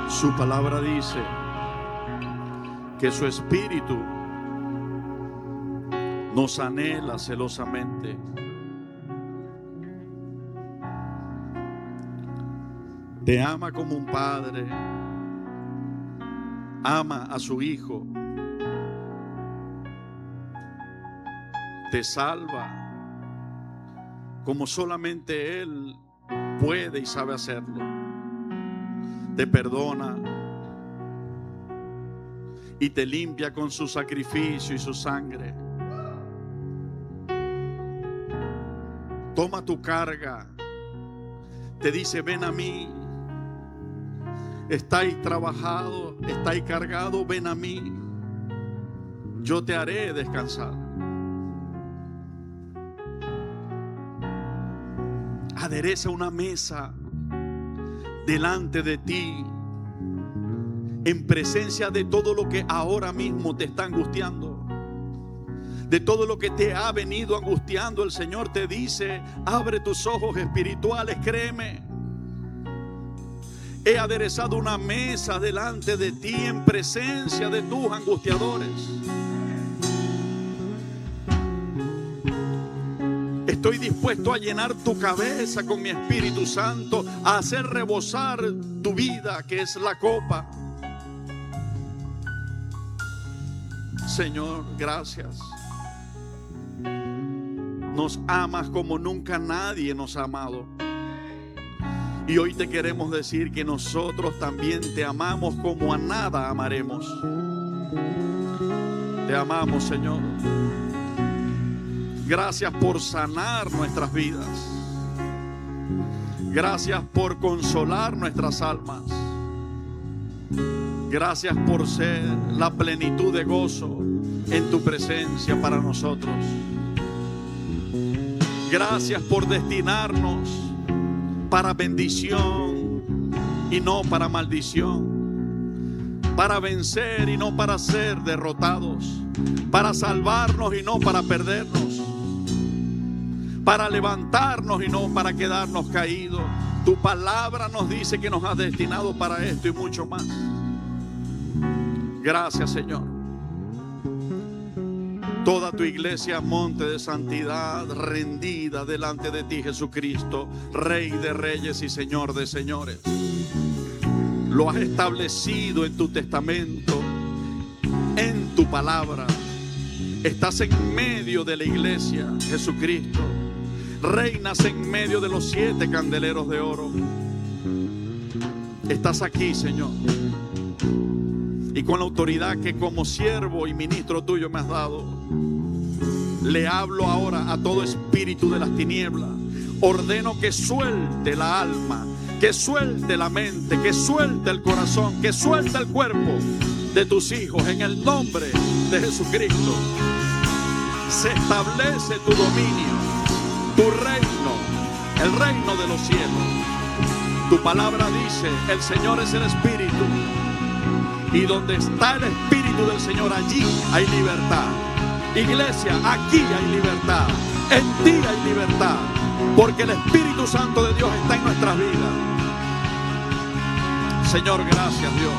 Su palabra dice que su espíritu nos anhela celosamente. Te ama como un padre ama a su hijo. Te salva como solamente Él puede y sabe hacerlo. Te perdona y te limpia con su sacrificio y su sangre. Toma tu carga. Te dice: ven a mí. Estáis trabajado, estáis cargado, ven a mí. Yo te haré descansar. Adereza una mesa delante de ti, en presencia de todo lo que ahora mismo te está angustiando, de todo lo que te ha venido angustiando. El Señor te dice: abre tus ojos espirituales, créeme. He aderezado una mesa delante de ti en presencia de tus angustiadores. Estoy dispuesto a llenar tu cabeza con mi Espíritu Santo, a hacer rebosar tu vida, que es la copa. Señor, gracias. Nos amas como nunca nadie nos ha amado. Y hoy te queremos decir que nosotros también te amamos como a nada amaremos. Te amamos, Señor. Gracias por sanar nuestras vidas. Gracias por consolar nuestras almas. Gracias por ser la plenitud de gozo en tu presencia para nosotros. Gracias por destinarnos para bendición y no para maldición, para vencer y no para ser derrotados, para salvarnos y no para perdernos, para levantarnos y no para quedarnos caídos. Tu palabra nos dice que nos has destinado para esto y mucho más. Gracias, Señor. Toda tu iglesia, monte de santidad, rendida delante de ti, Jesucristo, Rey de reyes y Señor de señores. Lo has establecido en tu testamento, en tu palabra. Estás en medio de la iglesia, Jesucristo. Reinas en medio de los 7 candeleros de oro. Estás aquí, Señor. Y con la autoridad que como siervo y ministro tuyo me has dado, le hablo ahora a todo espíritu de las tinieblas. Ordeno que suelte la alma, que suelte la mente, que suelte el corazón, que suelte el cuerpo de tus hijos en el nombre de Jesucristo. Se establece tu dominio, tu reino, el reino de los cielos. Tu palabra dice: el Señor es el Espíritu. Y donde está el Espíritu del Señor, allí hay libertad. Iglesia, aquí hay libertad. En ti hay libertad. Porque el Espíritu Santo de Dios está en nuestras vidas. Señor, gracias, Dios.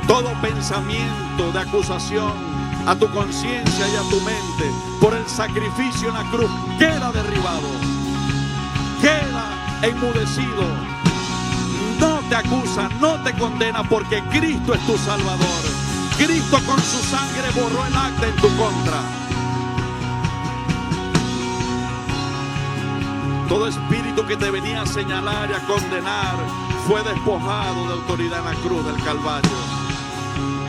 Todo pensamiento de acusación a tu conciencia y a tu mente por el sacrificio en la cruz queda derribado. Queda enmudecido. No te acusa, no te condena, porque Cristo es tu Salvador. Cristo con su sangre borró el acta en tu contra. Todo espíritu que te venía a señalar y a condenar fue despojado de autoridad en la cruz del Calvario.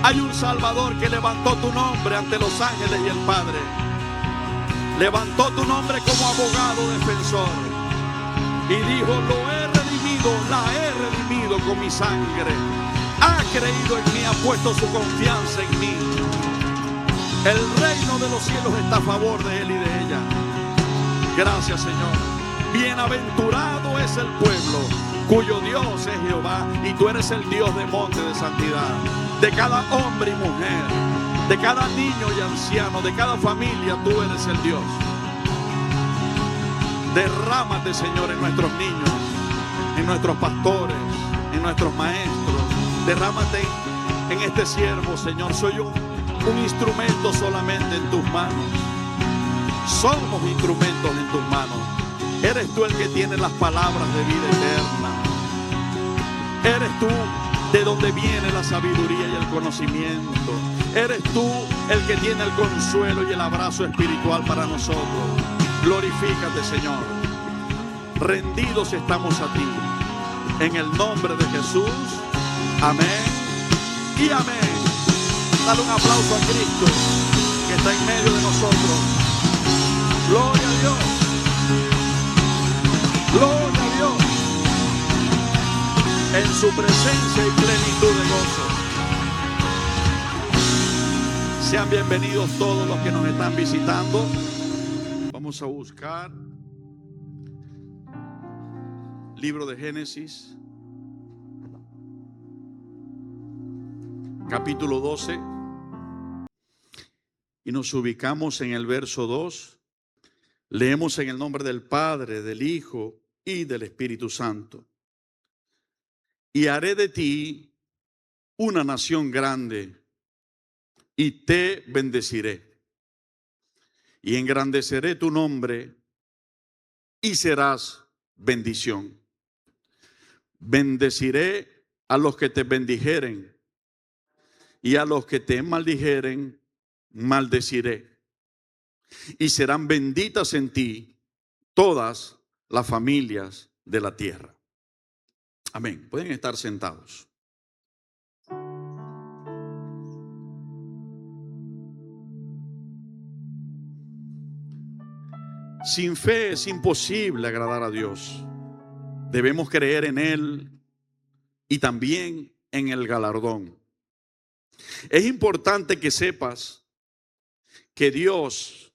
Hay un Salvador que levantó tu nombre ante los ángeles y el Padre. Levantó tu nombre como abogado defensor y dijo: lo he redimido, la he redimido con mi sangre. Ha creído en mí, ha puesto su confianza en mí. El reino de los cielos está a favor de él y de ella. Gracias, Señor. Bienaventurado es el pueblo cuyo Dios es Jehová, y tú eres el Dios de monte de santidad, de cada hombre y mujer, de cada niño y anciano, de cada familia. Tú eres el Dios. Derrámate, Señor, en nuestros niños, en nuestros pastores, en nuestros maestros. Derrámate en este siervo, Señor. Soy un instrumento solamente en tus manos. Somos instrumentos en tus manos. Eres tú el que tiene las palabras de vida eterna. Eres tú de donde viene la sabiduría y el conocimiento. Eres tú el que tiene el consuelo y el abrazo espiritual para nosotros. Glorifícate, Señor. Rendidos estamos a ti. En el nombre de Jesús. Amén y amén. Dale un aplauso a Cristo que está en medio de nosotros. Gloria a Dios. Gloria a Dios. En su presencia y plenitud de gozo. Sean bienvenidos todos los que nos están visitando. Vamos a buscar libro de Génesis, capítulo 12, y nos ubicamos en el verso 2. Leemos en el nombre del Padre, del Hijo y del Espíritu Santo. Y haré de ti una nación grande, y te bendeciré, y engrandeceré tu nombre, y serás bendición. Bendeciré a los que te bendijeren, y a los que te maldijeren, maldeciré. Y serán benditas en ti todas las familias de la tierra. Amén. Pueden estar sentados. Sin fe es imposible agradar a Dios. Debemos creer en Él y también en el galardón. Es importante que sepas que Dios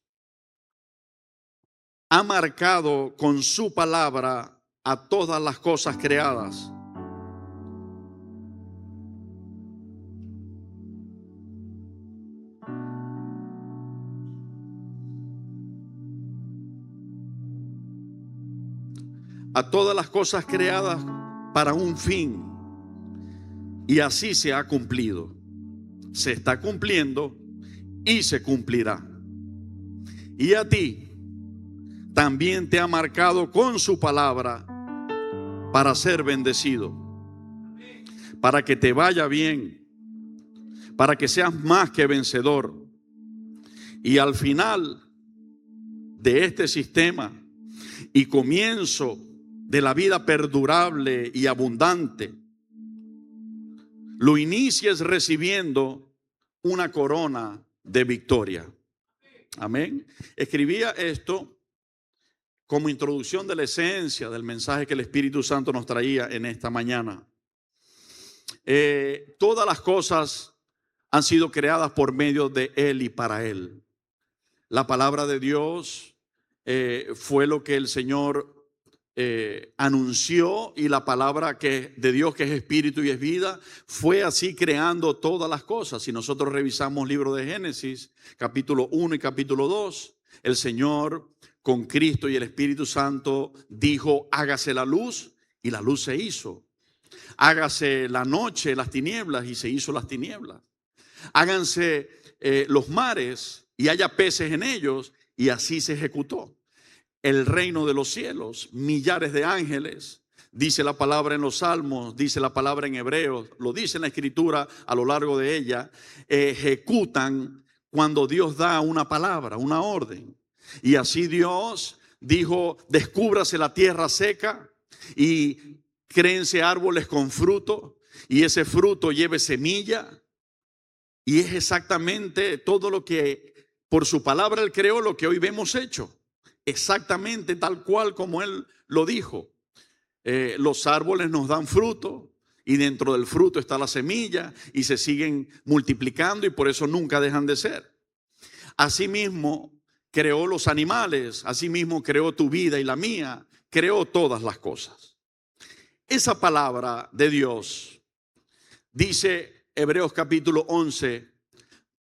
ha marcado con su palabra a todas las cosas creadas. A todas las cosas creadas para un fin. Y así se ha cumplido. Se está cumpliendo y se cumplirá. Y a ti también te ha marcado con su palabra para ser bendecido, para que te vaya bien, para que seas más que vencedor. Y al final de este sistema y comienzo de la vida perdurable y abundante, lo inicies recibiendo una corona de victoria. Amén. Escribía esto como introducción de la esencia del mensaje que el Espíritu Santo nos traía en esta mañana. Todas las cosas han sido creadas por medio de Él y para Él. La palabra de Dios fue lo que el Señor anunció, y la palabra de Dios, que es espíritu y es vida, fue así creando todas las cosas. Si nosotros revisamos el libro de Génesis, capítulo 1 y capítulo 2, el Señor con Cristo y el Espíritu Santo dijo: hágase la luz, y la luz se hizo. Hágase la noche, las tinieblas, y se hizo las tinieblas. Háganse los mares y haya peces en ellos, y así se ejecutó. El reino de los cielos, millares de ángeles, dice la palabra en los Salmos, dice la palabra en Hebreos, lo dice en la Escritura a lo largo de ella, ejecutan cuando Dios da una palabra, una orden. Y así Dios dijo: descúbrase la tierra seca y créense árboles con fruto, y ese fruto lleve semilla. Y es exactamente todo lo que por su palabra Él creó, lo que hoy vemos hecho. Exactamente tal cual como Él lo dijo. Los árboles nos dan fruto, y dentro del fruto está la semilla, y se siguen multiplicando, y por eso nunca dejan de ser. Asimismo creó los animales, asimismo creó tu vida y la mía, creó todas las cosas. Esa palabra de Dios, dice Hebreos capítulo 11,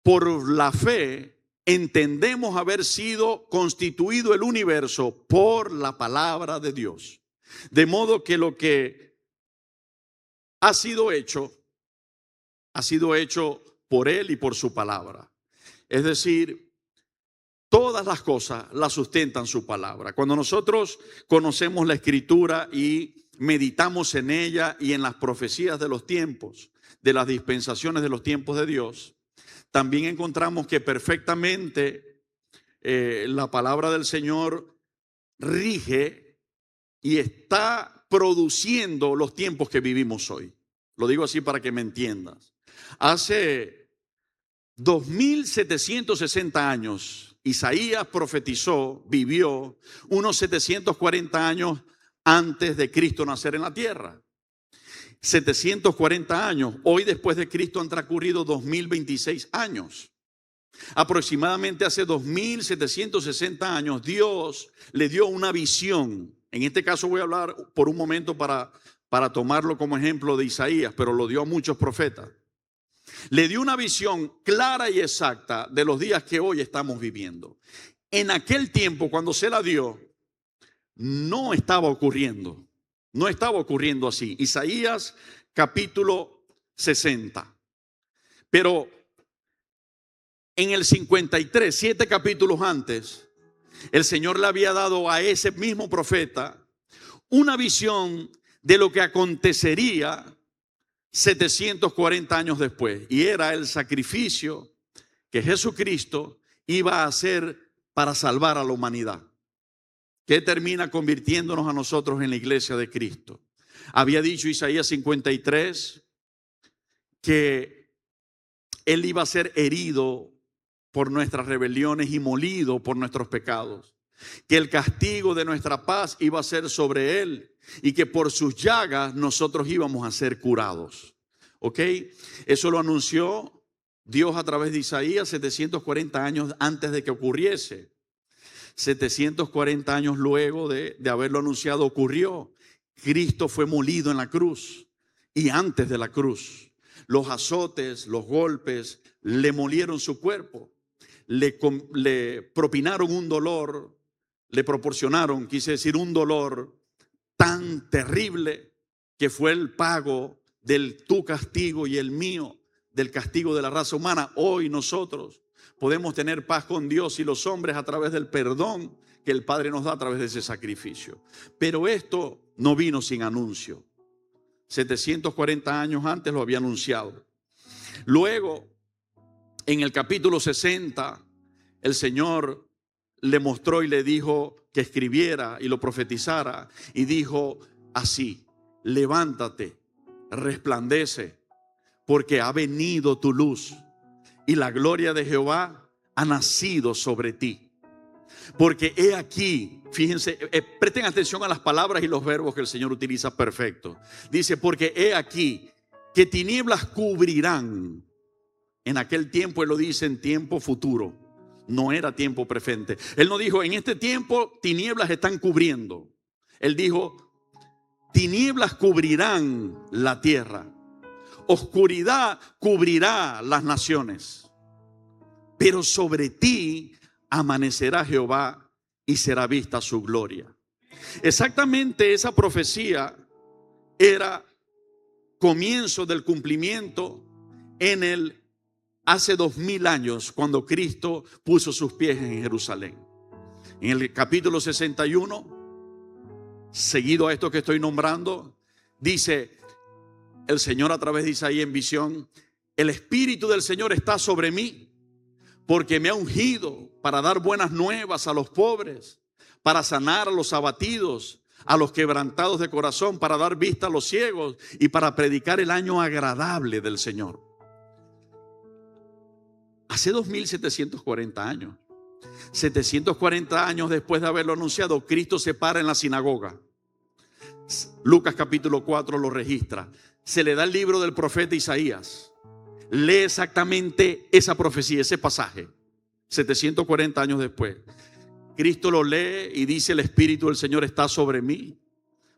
por la fe entendemos haber sido constituido el universo por la palabra de Dios. De modo que lo que ha sido hecho por Él y por su palabra. Es decir, todas las cosas las sustentan su palabra. Cuando nosotros conocemos la Escritura y meditamos en ella y en las profecías de los tiempos, de las dispensaciones de los tiempos de Dios, también encontramos que perfectamente la palabra del Señor rige y está produciendo los tiempos que vivimos hoy. Lo digo así para que me entiendas. Hace 2760 años, Isaías profetizó, vivió unos 740 años antes de Cristo nacer en la tierra. 740 años. Hoy, después de Cristo, han transcurrido 2026 años. Aproximadamente hace 2760 años, Dios le dio una visión. En este caso voy a hablar por un momento para tomarlo como ejemplo de Isaías, pero lo dio a muchos profetas. Le dio una visión clara y exacta de los días que hoy estamos viviendo. En aquel tiempo, cuando se la dio, no estaba ocurriendo así. Isaías capítulo 60. Pero en el 53, 7 capítulos antes, el Señor le había dado a ese mismo profeta una visión de lo que acontecería 740 años después. Y era el sacrificio que Jesucristo iba a hacer para salvar a la humanidad, que termina convirtiéndonos a nosotros en la iglesia de Cristo. Había dicho Isaías 53 que Él iba a ser herido por nuestras rebeliones y molido por nuestros pecados, que el castigo de nuestra paz iba a ser sobre Él y que por sus llagas nosotros íbamos a ser curados. ¿Ok? Eso lo anunció Dios a través de Isaías 740 años antes de que ocurriese. 740 años luego de haberlo anunciado ocurrió. Cristo fue molido en la cruz, y antes de la cruz los azotes, los golpes le molieron su cuerpo, le propinaron un dolor, le proporcionaron, quise decir, un dolor tan terrible que fue el pago del tu castigo y el mío, del castigo de la raza humana. Hoy nosotros podemos tener paz con Dios y los hombres a través del perdón que el Padre nos da a través de ese sacrificio. Pero esto no vino sin anuncio. 740 años antes lo había anunciado. Luego, en el capítulo 60, el Señor le mostró y le dijo que escribiera y lo profetizara. Y dijo así: levántate, resplandece, porque ha venido tu luz y la gloria de Jehová ha nacido sobre ti. Porque he aquí, fíjense, presten atención a las palabras y los verbos que el Señor utiliza perfecto. Dice, porque he aquí que tinieblas cubrirán. En aquel tiempo Él lo dice en tiempo futuro, no era tiempo presente. Él no dijo, en este tiempo tinieblas están cubriendo. Él dijo, tinieblas cubrirán la tierra, oscuridad cubrirá las naciones, pero sobre ti amanecerá Jehová y será vista su gloria. Exactamente esa profecía era comienzo del cumplimiento en el hace 2000 años, cuando Cristo puso sus pies en Jerusalén. En el capítulo 61, seguido a esto que estoy nombrando, dice el Señor a través de Isaías en visión: el Espíritu del Señor está sobre mí, porque me ha ungido para dar buenas nuevas a los pobres, para sanar a los abatidos, a los quebrantados de corazón, para dar vista a los ciegos y para predicar el año agradable del Señor. Hace 2740 años, 740 años después de haberlo anunciado, Cristo se para en la sinagoga. Lucas capítulo 4 lo registra. Se le da el libro del profeta Isaías. Lee exactamente esa profecía, ese pasaje, 740 años después. Cristo lo lee y dice: el Espíritu del Señor está sobre mí,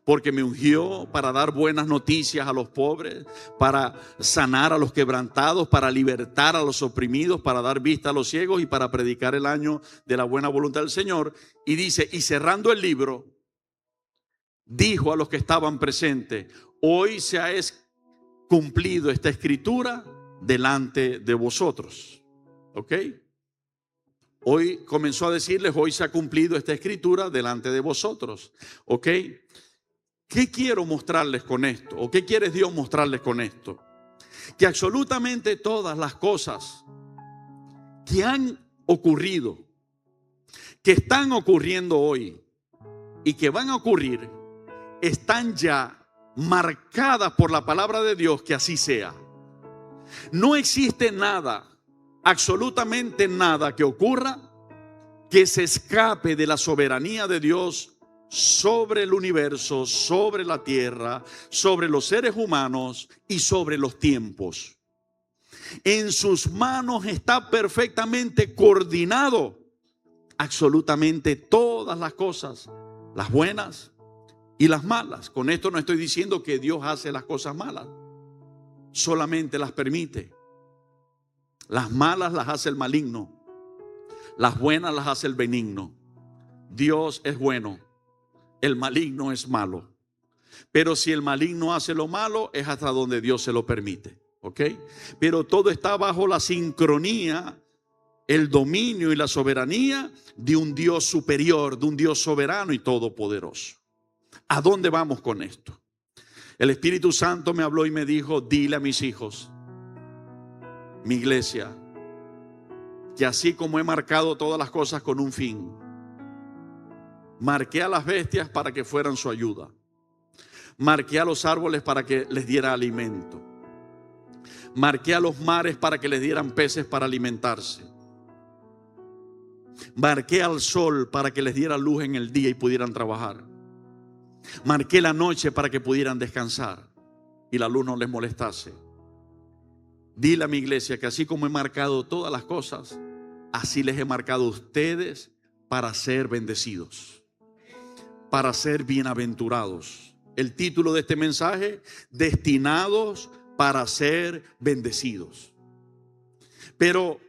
porque me ungió para dar buenas noticias a los pobres, para sanar a los quebrantados, para libertar a los oprimidos, para dar vista a los ciegos y para predicar el año de la buena voluntad del Señor. Y dice, y cerrando el libro, dijo a los que estaban presentes: hoy se ha cumplido esta escritura delante de vosotros. ¿Ok? Hoy comenzó a decirles: hoy se ha cumplido esta escritura delante de vosotros. ¿Ok? ¿Qué quiero mostrarles con esto? ¿O qué quiere Dios mostrarles con esto? Que absolutamente todas las cosas que han ocurrido, que están ocurriendo hoy y que van a ocurrir, están ya marcadas por la palabra de Dios que así sea. No existe nada, absolutamente nada que ocurra que se escape de la soberanía de Dios sobre el universo, sobre la tierra, sobre los seres humanos y sobre los tiempos. En sus manos está perfectamente coordinado absolutamente todas las cosas, las buenas y las malas. Con esto no estoy diciendo que Dios hace las cosas malas, solamente las permite. Las malas las hace el maligno, las buenas las hace el benigno. Dios es bueno, el maligno es malo. Pero si el maligno hace lo malo, es hasta donde Dios se lo permite. ¿Ok? Pero todo está bajo la sincronía, el dominio y la soberanía de un Dios superior, de un Dios soberano y todopoderoso. ¿A dónde vamos con esto? El Espíritu Santo me habló y me dijo: dile a mis hijos, mi iglesia, que así como he marcado todas las cosas con un fin, marqué a las bestias para que fueran su ayuda, marqué a los árboles para que les diera alimento, marqué a los mares para que les dieran peces para alimentarse, marqué al sol para que les diera luz en el día y pudieran trabajar, marqué la noche para que pudieran descansar y la luz no les molestase. Dile a mi iglesia que así como he marcado todas las cosas, así les he marcado a ustedes para ser bendecidos, para ser bienaventurados. El título de este mensaje: destinados para ser bendecidos. Pero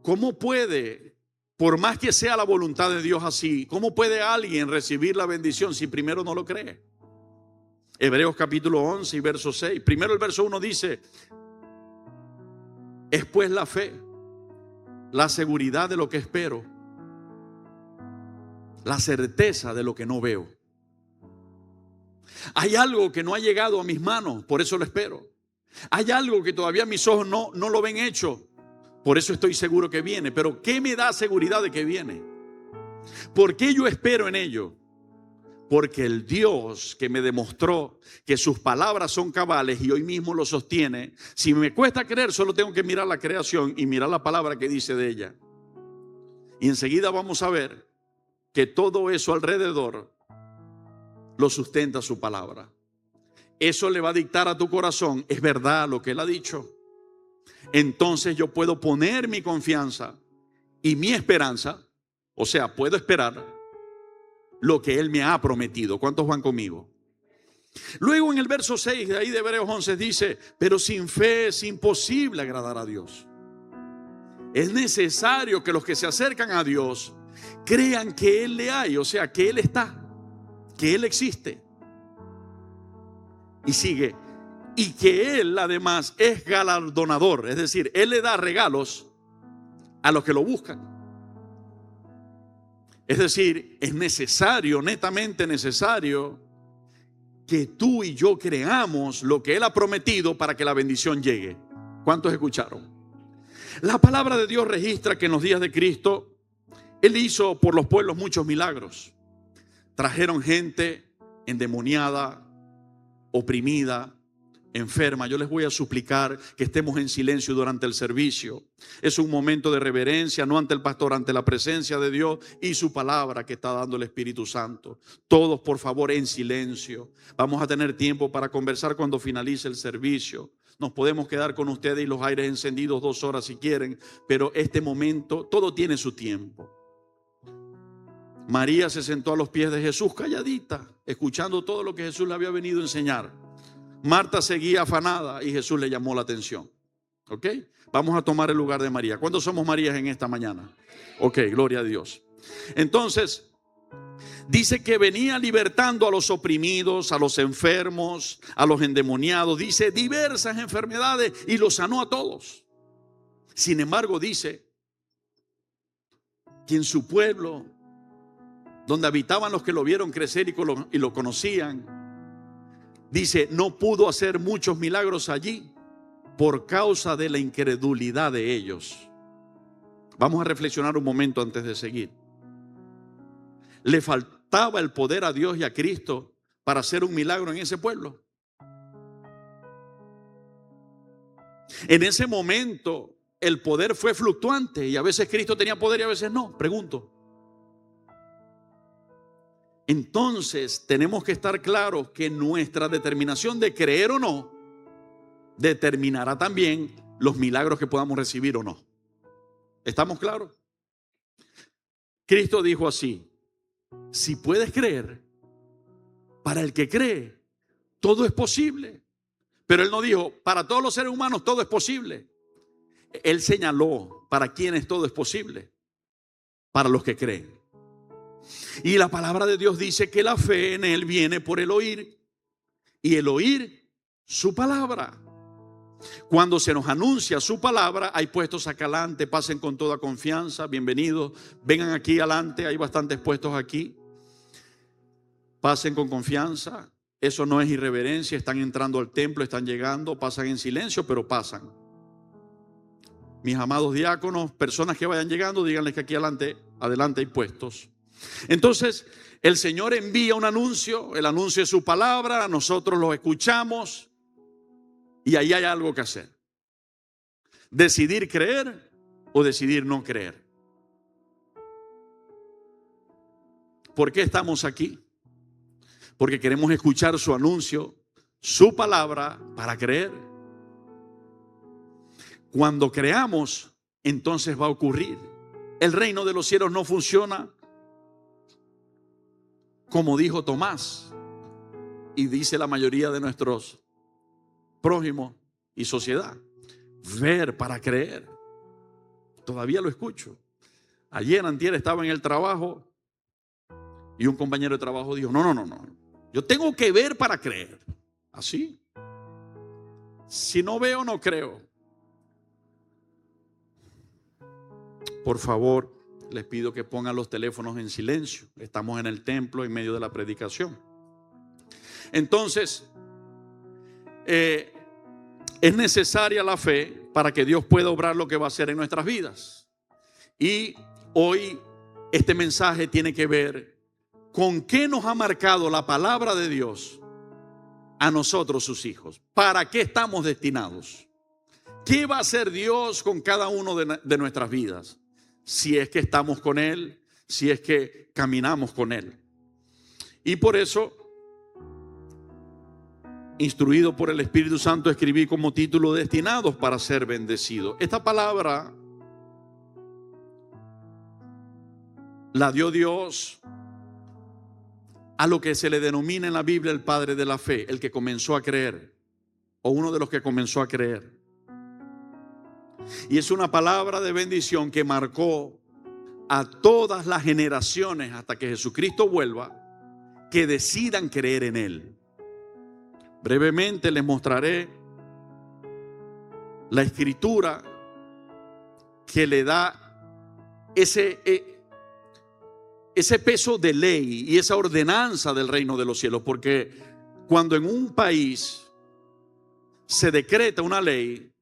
¿cómo puede, por más que sea la voluntad de Dios así, cómo puede alguien recibir la bendición si primero no lo cree? Hebreos capítulo 11 y verso 6. Primero el verso 1 dice: es pues la fe, la seguridad de lo que espero, la certeza de lo que no veo. Hay algo que no ha llegado a mis manos, por eso lo espero. Hay algo que todavía mis ojos no lo ven hecho, por eso estoy seguro que viene. Pero ¿qué me da seguridad de que viene? ¿Por qué yo espero en ello? Porque el Dios que me demostró que sus palabras son cabales y hoy mismo lo sostiene, si me cuesta creer, solo tengo que mirar la creación y mirar la palabra que dice de ella. Y enseguida vamos a ver que todo eso alrededor lo sustenta su palabra. Eso le va a dictar a tu corazón: es verdad lo que Él ha dicho. Entonces yo puedo poner mi confianza y mi esperanza, o sea, puedo esperar lo que Él me ha prometido. ¿Cuántos van conmigo? Luego en el verso 6 de ahí de Hebreos 11 dice: pero sin fe es imposible agradar a Dios. Es necesario que los que se acercan a Dios crean que Él le hay, o sea, que Él está, que Él existe. Y sigue: y que Él además es galardonador, es decir, Él le da regalos a los que lo buscan. Es decir, es necesario, netamente necesario, que tú y yo creamos lo que Él ha prometido para que la bendición llegue. ¿Cuántos escucharon? La palabra de Dios registra que en los días de Cristo Él hizo por los pueblos muchos milagros. Trajeron gente endemoniada, oprimida, enferma. Yo les voy a suplicar que estemos en silencio durante el servicio. Es un momento de reverencia, no ante el pastor, ante la presencia de Dios y su palabra que está dando el Espíritu Santo. Todos, por favor, en silencio. Vamos a tener tiempo para conversar cuando finalice el servicio. Nos podemos quedar con ustedes y los aires encendidos 2 horas si quieren, pero este momento, todo tiene su tiempo. María se sentó a los pies de Jesús calladita, escuchando todo lo que Jesús le había venido a enseñar. Marta seguía afanada y Jesús le llamó la atención. ¿Ok? Vamos a tomar el lugar de María. ¿Cuántos somos Marías en esta mañana? Ok, gloria a Dios. Entonces, Dice que venía libertando a los oprimidos, a los enfermos, a los endemoniados. Dice diversas enfermedades y los sanó a todos. Sin embargo, dice que en su pueblo, donde habitaban los que lo vieron crecer y lo conocían, dice, no pudo hacer muchos milagros allí por causa de la incredulidad de ellos. Vamos a reflexionar un momento antes de seguir. ¿Le faltaba el poder a Dios y a Cristo para hacer un milagro en ese pueblo? En ese momento el poder fue fluctuante y a veces Cristo tenía poder y a veces no, pregunto. Entonces tenemos que estar claros que nuestra determinación de creer o no determinará también los milagros que podamos recibir o no. ¿Estamos claros? Cristo dijo así: si puedes creer, para el que cree, todo es posible. Pero Él no dijo, para todos los seres humanos todo es posible. Él señaló para quienes todo es posible, para los que creen. Y la palabra de Dios dice que la fe en Él viene por el oír, y el oír su palabra. Cuando se nos anuncia su palabra, hay puestos acá adelante, pasen con toda confianza, bienvenidos, vengan aquí adelante, hay bastantes puestos aquí, pasen con confianza, eso no es irreverencia, están entrando al templo, están llegando, pasan en silencio, pero pasan. Mis amados diáconos, personas que vayan llegando, díganles que aquí adelante hay puestos. Entonces, el Señor envía un anuncio, el anuncio de su palabra, nosotros lo escuchamos. Y ahí hay algo que hacer. Decidir creer o decidir no creer. ¿Por qué estamos aquí? Porque queremos escuchar su anuncio, su palabra para creer. Cuando creamos, entonces va a ocurrir. El reino de los cielos no funciona como dijo Tomás y dice la mayoría de nuestros prójimo y sociedad. Ver para creer. Todavía lo escucho. Ayer, antier, estaba en el trabajo y un compañero de trabajo dijo, no. Yo tengo que ver para creer. ¿Así? Si no veo, no creo. Por favor, les pido que pongan los teléfonos en silencio. Estamos en el templo en medio de la predicación. Entonces, es necesaria la fe para que Dios pueda obrar lo que va a hacer en nuestras vidas. Y hoy este mensaje tiene que ver con qué nos ha marcado la palabra de Dios a nosotros, sus hijos. ¿Para qué estamos destinados? ¿Qué va a hacer Dios con cada uno de nuestras vidas? Si es que estamos con Él, si es que caminamos con Él. Y por eso, instruido por el Espíritu Santo, escribí como título destinados para ser bendecidos. Esta palabra la dio Dios a lo que se le denomina en la Biblia el padre de la fe, el que comenzó a creer, o uno de los que comenzó a creer. Y es una palabra de bendición que marcó a todas las generaciones hasta que Jesucristo vuelva, que decidan creer en Él. Brevemente les mostraré la escritura que le da ese peso de ley y esa ordenanza del reino de los cielos. Porque cuando en un país se decreta una ley,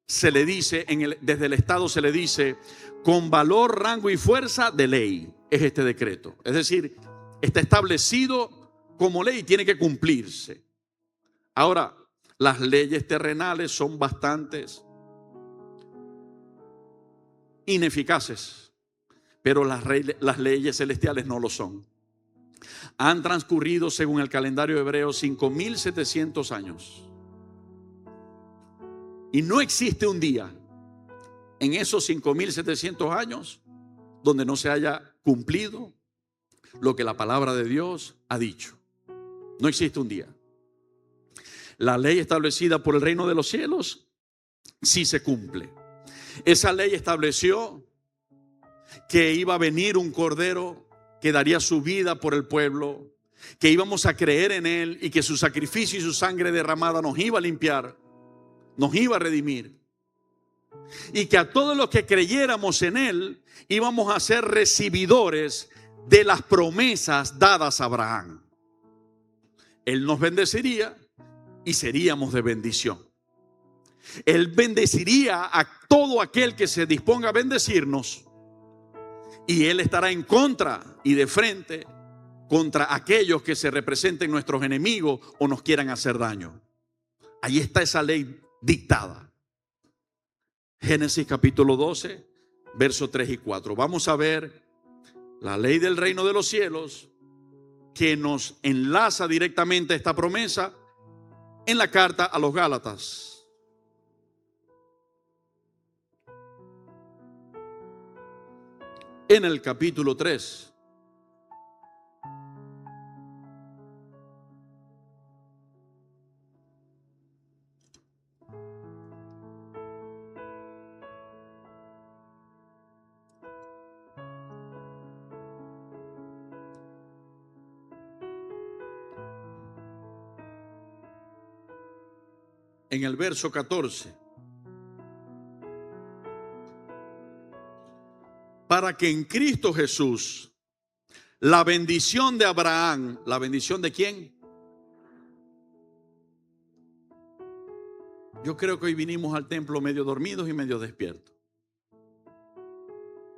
se le dice, desde el Estado se le dice, con valor, rango y fuerza de ley es este decreto. Es decir, está establecido como ley y tiene que cumplirse. Ahora, las leyes terrenales son bastantes ineficaces, pero las leyes celestiales no lo son. Han transcurrido, según el calendario hebreo, 5.700 años. Y no existe un día en esos 5.700 años donde no se haya cumplido lo que la palabra de Dios ha dicho. No existe un día. La ley establecida por el reino de los cielos sí se cumple. Esa ley estableció que iba a venir un cordero que daría su vida por el pueblo, que íbamos a creer en Él y que su sacrificio y su sangre derramada nos iba a limpiar, nos iba a redimir. Y que a todos los que creyéramos en Él íbamos a ser recibidores de las promesas dadas a Abraham. Él nos bendeciría y seríamos de bendición. Él bendeciría a todo aquel que se disponga a bendecirnos, y Él estará en contra y de frente contra aquellos que se representen nuestros enemigos o nos quieran hacer daño. Ahí está esa ley dictada. Génesis capítulo 12, versos 3 y 4. Vamos a ver la ley del reino de los cielos que nos enlaza directamente a esta promesa en la carta a los Gálatas. En el capítulo 3. En el verso 14. Para que en Cristo Jesús la bendición de Abraham, ¿la bendición de quién? Yo creo que hoy vinimos al templo medio dormidos y medio despiertos.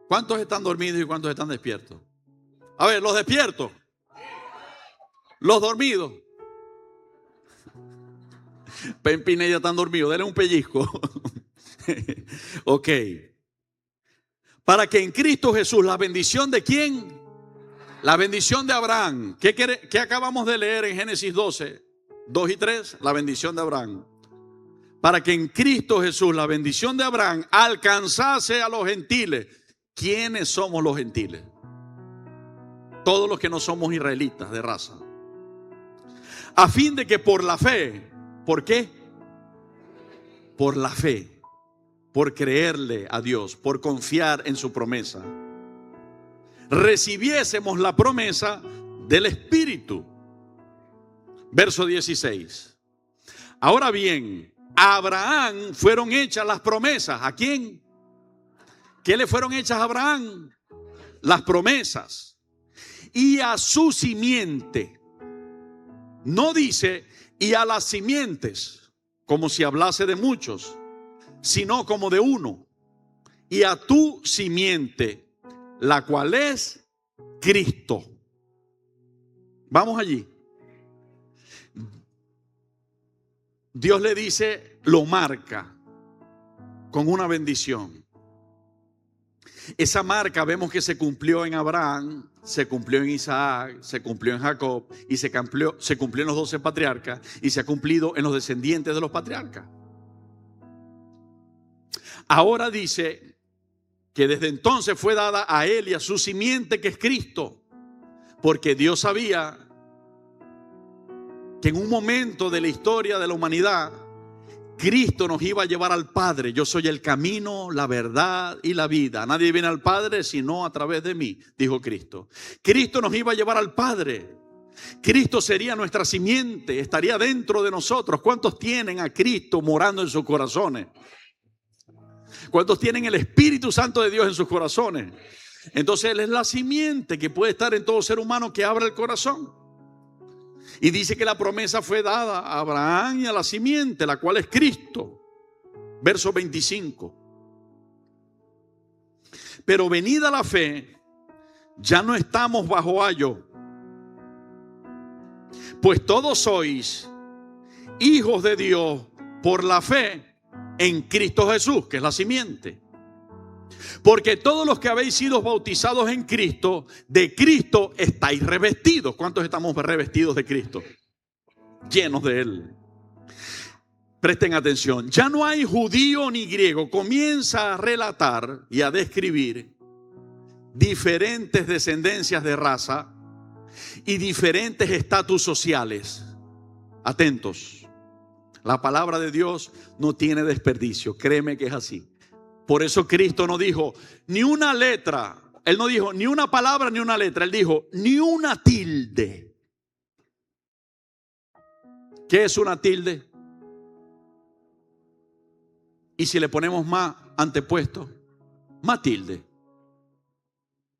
¿Cuántos están dormidos y cuántos están despiertos? A ver, los despiertos. Los dormidos. Pempine ya están dormidos, denle un pellizco. Ok. Para que en Cristo Jesús la bendición de quién? La bendición de Abraham. ¿Qué acabamos de leer en Génesis 12, 2 y 3? La bendición de Abraham. Para que en Cristo Jesús la bendición de Abraham alcanzase a los gentiles. ¿Quiénes somos los gentiles? Todos los que no somos israelitas de raza. A fin de que por la fe, ¿por qué? Por la fe, por creerle a Dios, por confiar en su promesa, recibiésemos la promesa del Espíritu. Verso 16. Ahora bien, a Abraham fueron hechas las promesas. ¿A quién? ¿Qué le fueron hechas a Abraham? Las promesas. Y a su simiente. No dice y a las simientes, como si hablase de muchos, sino como de uno. Y a tu simiente, la cual es Cristo. Vamos allí. Dios le dice, lo marca con una bendición. Esa marca vemos que se cumplió en Abraham, se cumplió en Isaac, se cumplió en Jacob y se cumplió en los 12 patriarcas y se ha cumplido en los descendientes de los patriarcas. Ahora dice que desde entonces fue dada a él y a su simiente, que es Cristo, porque Dios sabía que en un momento de la historia de la humanidad Cristo nos iba a llevar al Padre. Yo soy el camino, la verdad y la vida. Nadie viene al Padre sino a través de mí, dijo Cristo. Cristo nos iba a llevar al Padre. Cristo sería nuestra simiente, estaría dentro de nosotros. ¿Cuántos tienen a Cristo morando en sus corazones? ¿Cuántos tienen el Espíritu Santo de Dios en sus corazones? Entonces Él es la simiente que puede estar en todo ser humano que abra el corazón. Y dice que la promesa fue dada a Abraham y a la simiente, la cual es Cristo. Verso 25. Pero venida la fe, ya no estamos bajo ayo, pues todos sois hijos de Dios por la fe en Cristo Jesús, que es la simiente. Porque todos los que habéis sido bautizados en Cristo, de Cristo estáis revestidos. ¿Cuántos estamos revestidos de Cristo? Llenos de Él. Presten atención. Ya no hay judío ni griego. Comienza a relatar y a describir diferentes descendencias de raza y diferentes estatus sociales. Atentos. La palabra de Dios no tiene desperdicio. Créeme que es así. Por eso Cristo no dijo ni una letra Él no dijo ni una palabra ni una letra. Él dijo ni una tilde. ¿Qué es una tilde? Y si le ponemos más antepuesto, Matilde.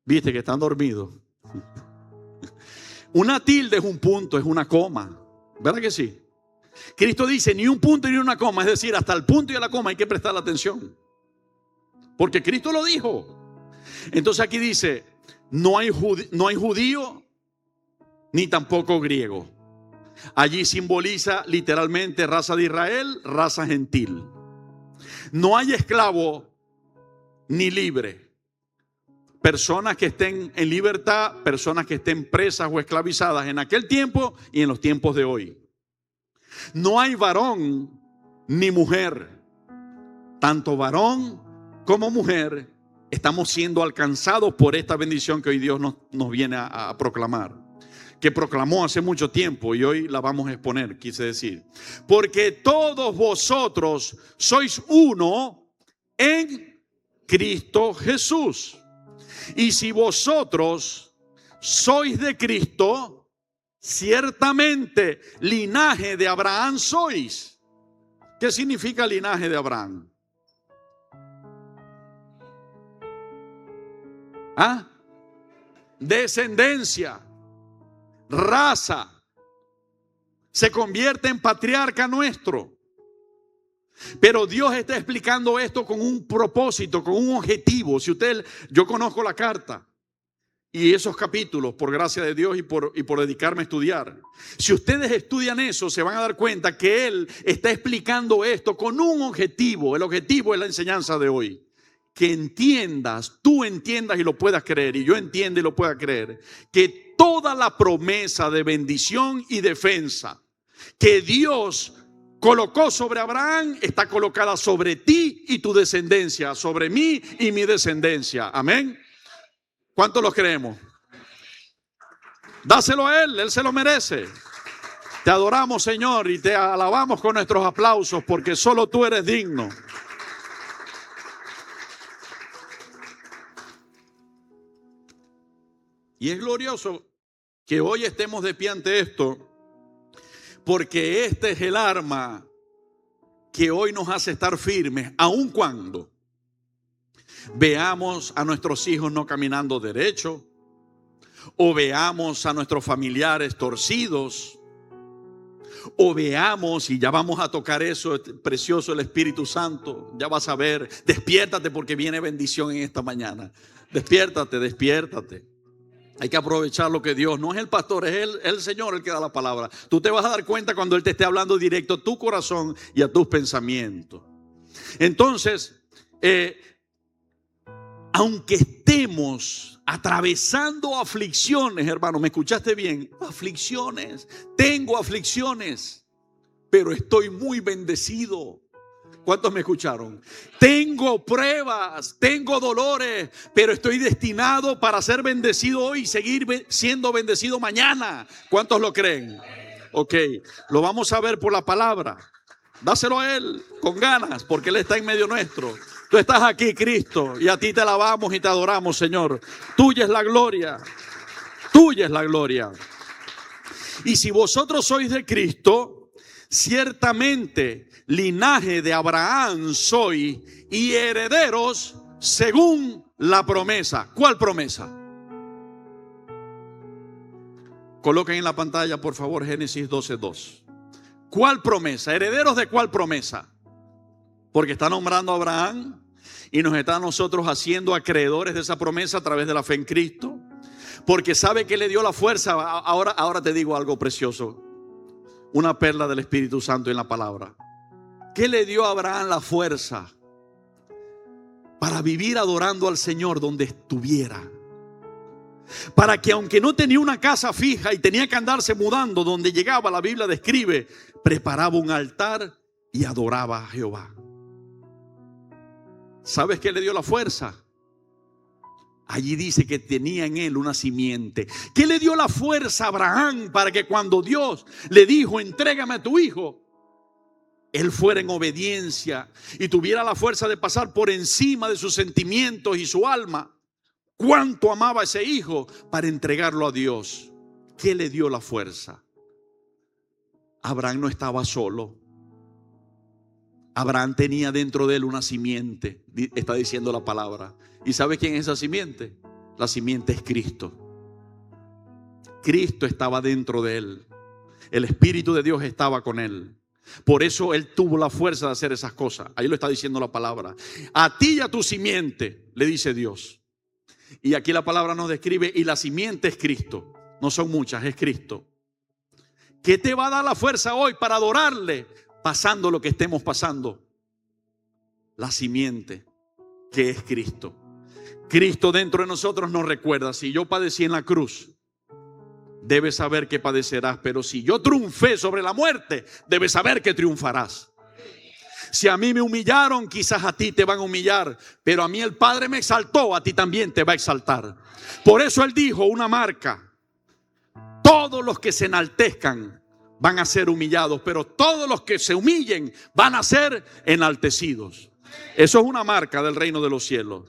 Viste que están dormidos. Una tilde es un punto, es una coma. ¿Verdad que sí? Cristo dice ni un punto ni una coma. Es decir, hasta el punto y la coma hay que prestar atención. Porque Cristo lo dijo. Entonces aquí dice, no hay judío ni tampoco griego. Allí simboliza literalmente raza de Israel, raza gentil. No hay esclavo ni libre. Personas que estén en libertad, personas que estén presas o esclavizadas en aquel tiempo y en los tiempos de hoy. No hay varón ni mujer. Tanto varón como mujer estamos siendo alcanzados por esta bendición que hoy Dios nos viene a proclamar. Que proclamó hace mucho tiempo y hoy la vamos a exponer, quise decir. Porque todos vosotros sois uno en Cristo Jesús. Y si vosotros sois de Cristo, ciertamente linaje de Abraham sois. ¿Qué significa linaje de Abraham? ¿Ah? Descendencia, raza. Se convierte en patriarca nuestro. Pero Dios está explicando esto con un propósito, con un objetivo. Yo conozco la carta y esos capítulos por gracia de Dios y por dedicarme a estudiar. Si ustedes estudian eso, se van a dar cuenta que Él está explicando esto con un objetivo. El objetivo es la enseñanza de hoy. Que entiendas, tú entiendas y lo puedas creer, y yo entienda y lo pueda creer, que toda la promesa de bendición y defensa que Dios colocó sobre Abraham está colocada sobre ti y tu descendencia, sobre mí y mi descendencia. Amén. ¿Cuántos lo creemos? Dáselo a Él se lo merece. Te adoramos, Señor, y te alabamos con nuestros aplausos porque solo tú eres digno. Y es glorioso que hoy estemos de pie ante esto, porque este es el arma que hoy nos hace estar firmes, aun cuando veamos a nuestros hijos no caminando derecho, o veamos a nuestros familiares torcidos, o veamos, y ya vamos a tocar eso, precioso el Espíritu Santo, ya vas a ver, despiértate porque viene bendición en esta mañana. Despiértate, despiértate. Hay que aprovechar lo que Dios, no es el pastor, es el Señor el que da la palabra. Tú te vas a dar cuenta cuando Él te esté hablando directo a tu corazón y a tus pensamientos. Entonces, aunque estemos atravesando aflicciones, hermano, ¿me escuchaste bien? Aflicciones, tengo aflicciones, pero estoy muy bendecido. ¿Cuántos me escucharon? Tengo pruebas, tengo dolores, pero estoy destinado para ser bendecido hoy y seguir siendo bendecido mañana. ¿Cuántos lo creen? Ok, lo vamos a ver por la palabra. Dáselo a Él con ganas, porque Él está en medio nuestro. Tú estás aquí, Cristo, y a ti te alabamos y te adoramos, Señor. Tuya es la gloria, tuya es la gloria. Y si vosotros sois de Cristo, ciertamente linaje de Abraham soy y herederos según la promesa. ¿Cuál promesa? Coloquen en la pantalla, por favor, Génesis 12:2. ¿Cuál promesa? ¿Herederos de cuál promesa? Porque está nombrando a Abraham y nos está a nosotros haciendo acreedores de esa promesa a través de la fe en Cristo. Porque sabe que le dio la fuerza. Ahora te digo algo precioso. Una perla del Espíritu Santo en la palabra. ¿Qué le dio a Abraham la fuerza para vivir adorando al Señor donde estuviera? Para que aunque no tenía una casa fija y tenía que andarse mudando, donde llegaba, la Biblia describe, preparaba un altar y adoraba a Jehová. ¿Sabes qué le dio la fuerza? Allí dice que tenía en él una simiente. ¿Qué le dio la fuerza a Abraham para que cuando Dios le dijo, entrégame a tu hijo, él fuera en obediencia y tuviera la fuerza de pasar por encima de sus sentimientos y su alma? cuánto amaba a ese hijo para entregarlo a Dios. ¿Qué le dio la fuerza? Abraham no estaba solo. Abraham tenía dentro de él una simiente, está diciendo la palabra. ¿Y sabe quién es esa simiente? La simiente es Cristo. Cristo estaba dentro de él. El Espíritu de Dios estaba con él. Por eso él tuvo la fuerza de hacer esas cosas. Ahí lo está diciendo la palabra. A ti y a tu simiente, le dice Dios. Y aquí la palabra nos describe, y la simiente es Cristo. No son muchas, es Cristo. ¿Qué te va a dar la fuerza hoy para adorarle? Pasando lo que estemos pasando. La simiente, que es Cristo. Cristo dentro de nosotros nos recuerda: si yo padecí en la cruz, debes saber que padecerás. Pero si yo triunfé sobre la muerte, debes saber que triunfarás. Si a mí me humillaron, quizás a ti te van a humillar, pero a mí el Padre me exaltó, a ti también te va a exaltar. Por eso Él dijo una marca: todos los que se enaltezcan van a ser humillados, pero todos los que se humillen van a ser enaltecidos. Eso es una marca del reino de los cielos.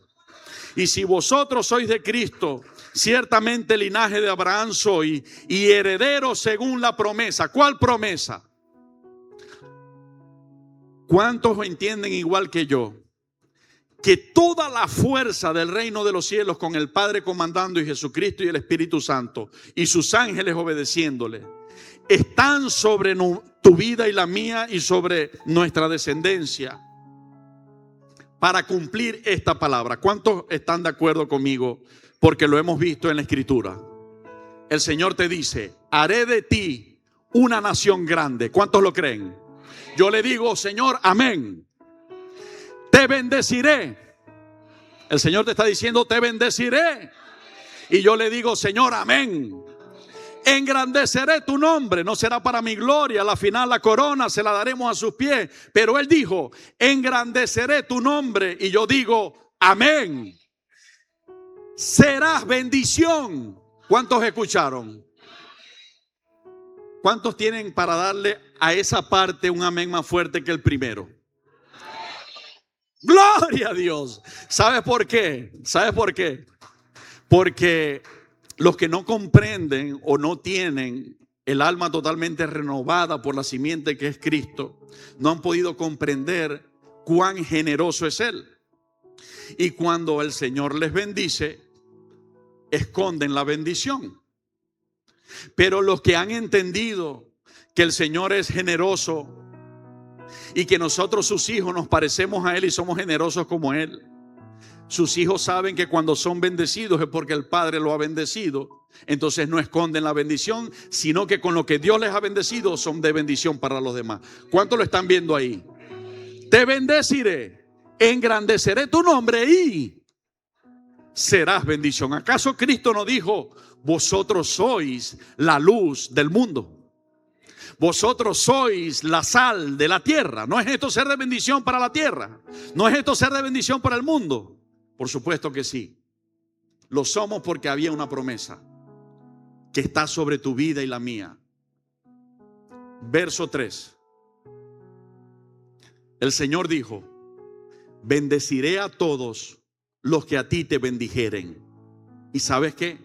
Y si vosotros sois de Cristo, ciertamente linaje de Abraham soy, y heredero según la promesa. ¿Cuál promesa? ¿Cuántos entienden igual que yo que toda la fuerza del reino de los cielos, con el Padre comandando y Jesucristo y el Espíritu Santo y sus ángeles obedeciéndole, están sobre tu vida y la mía y sobre nuestra descendencia para cumplir esta palabra? ¿Cuántos están de acuerdo conmigo? Porque lo hemos visto en la Escritura. El Señor te dice: haré de ti una nación grande. ¿Cuántos lo creen? Yo le digo: Señor, amén. Te bendeciré. El Señor te está diciendo: te bendeciré. Y yo le digo: Señor, amén. Engrandeceré tu nombre. No será para mi gloria. A la final la corona se la daremos a sus pies. Pero Él dijo: engrandeceré tu nombre. Y yo digo: amén. Serás bendición. ¿Cuántos escucharon? ¿Cuántos tienen para darle a esa parte un amén más fuerte que el primero? ¡Gloria a Dios! ¿Sabes por qué? ¿Sabes por qué? Porque los que no comprenden o no tienen el alma totalmente renovada por la simiente que es Cristo, no han podido comprender cuán generoso es Él. Y cuando el Señor les bendice, esconden la bendición. Pero los que han entendido que el Señor es generoso y que nosotros, sus hijos, nos parecemos a Él y somos generosos como Él, sus hijos saben que cuando son bendecidos es porque el Padre lo ha bendecido. Entonces no esconden la bendición, sino que con lo que Dios les ha bendecido son de bendición para los demás. ¿Cuántos lo están viendo ahí? Te bendeciré, engrandeceré tu nombre y serás bendición. ¿Acaso Cristo no dijo: vosotros sois la luz del mundo? Vosotros sois la sal de la tierra. ¿No es esto ser de bendición para la tierra? ¿No es esto ser de bendición para el mundo? Por supuesto que sí. Lo somos porque había una promesa que está sobre tu vida y la mía. Verso 3. El Señor dijo: bendeciré a todos los que a ti te bendijeren. ¿Y sabes qué?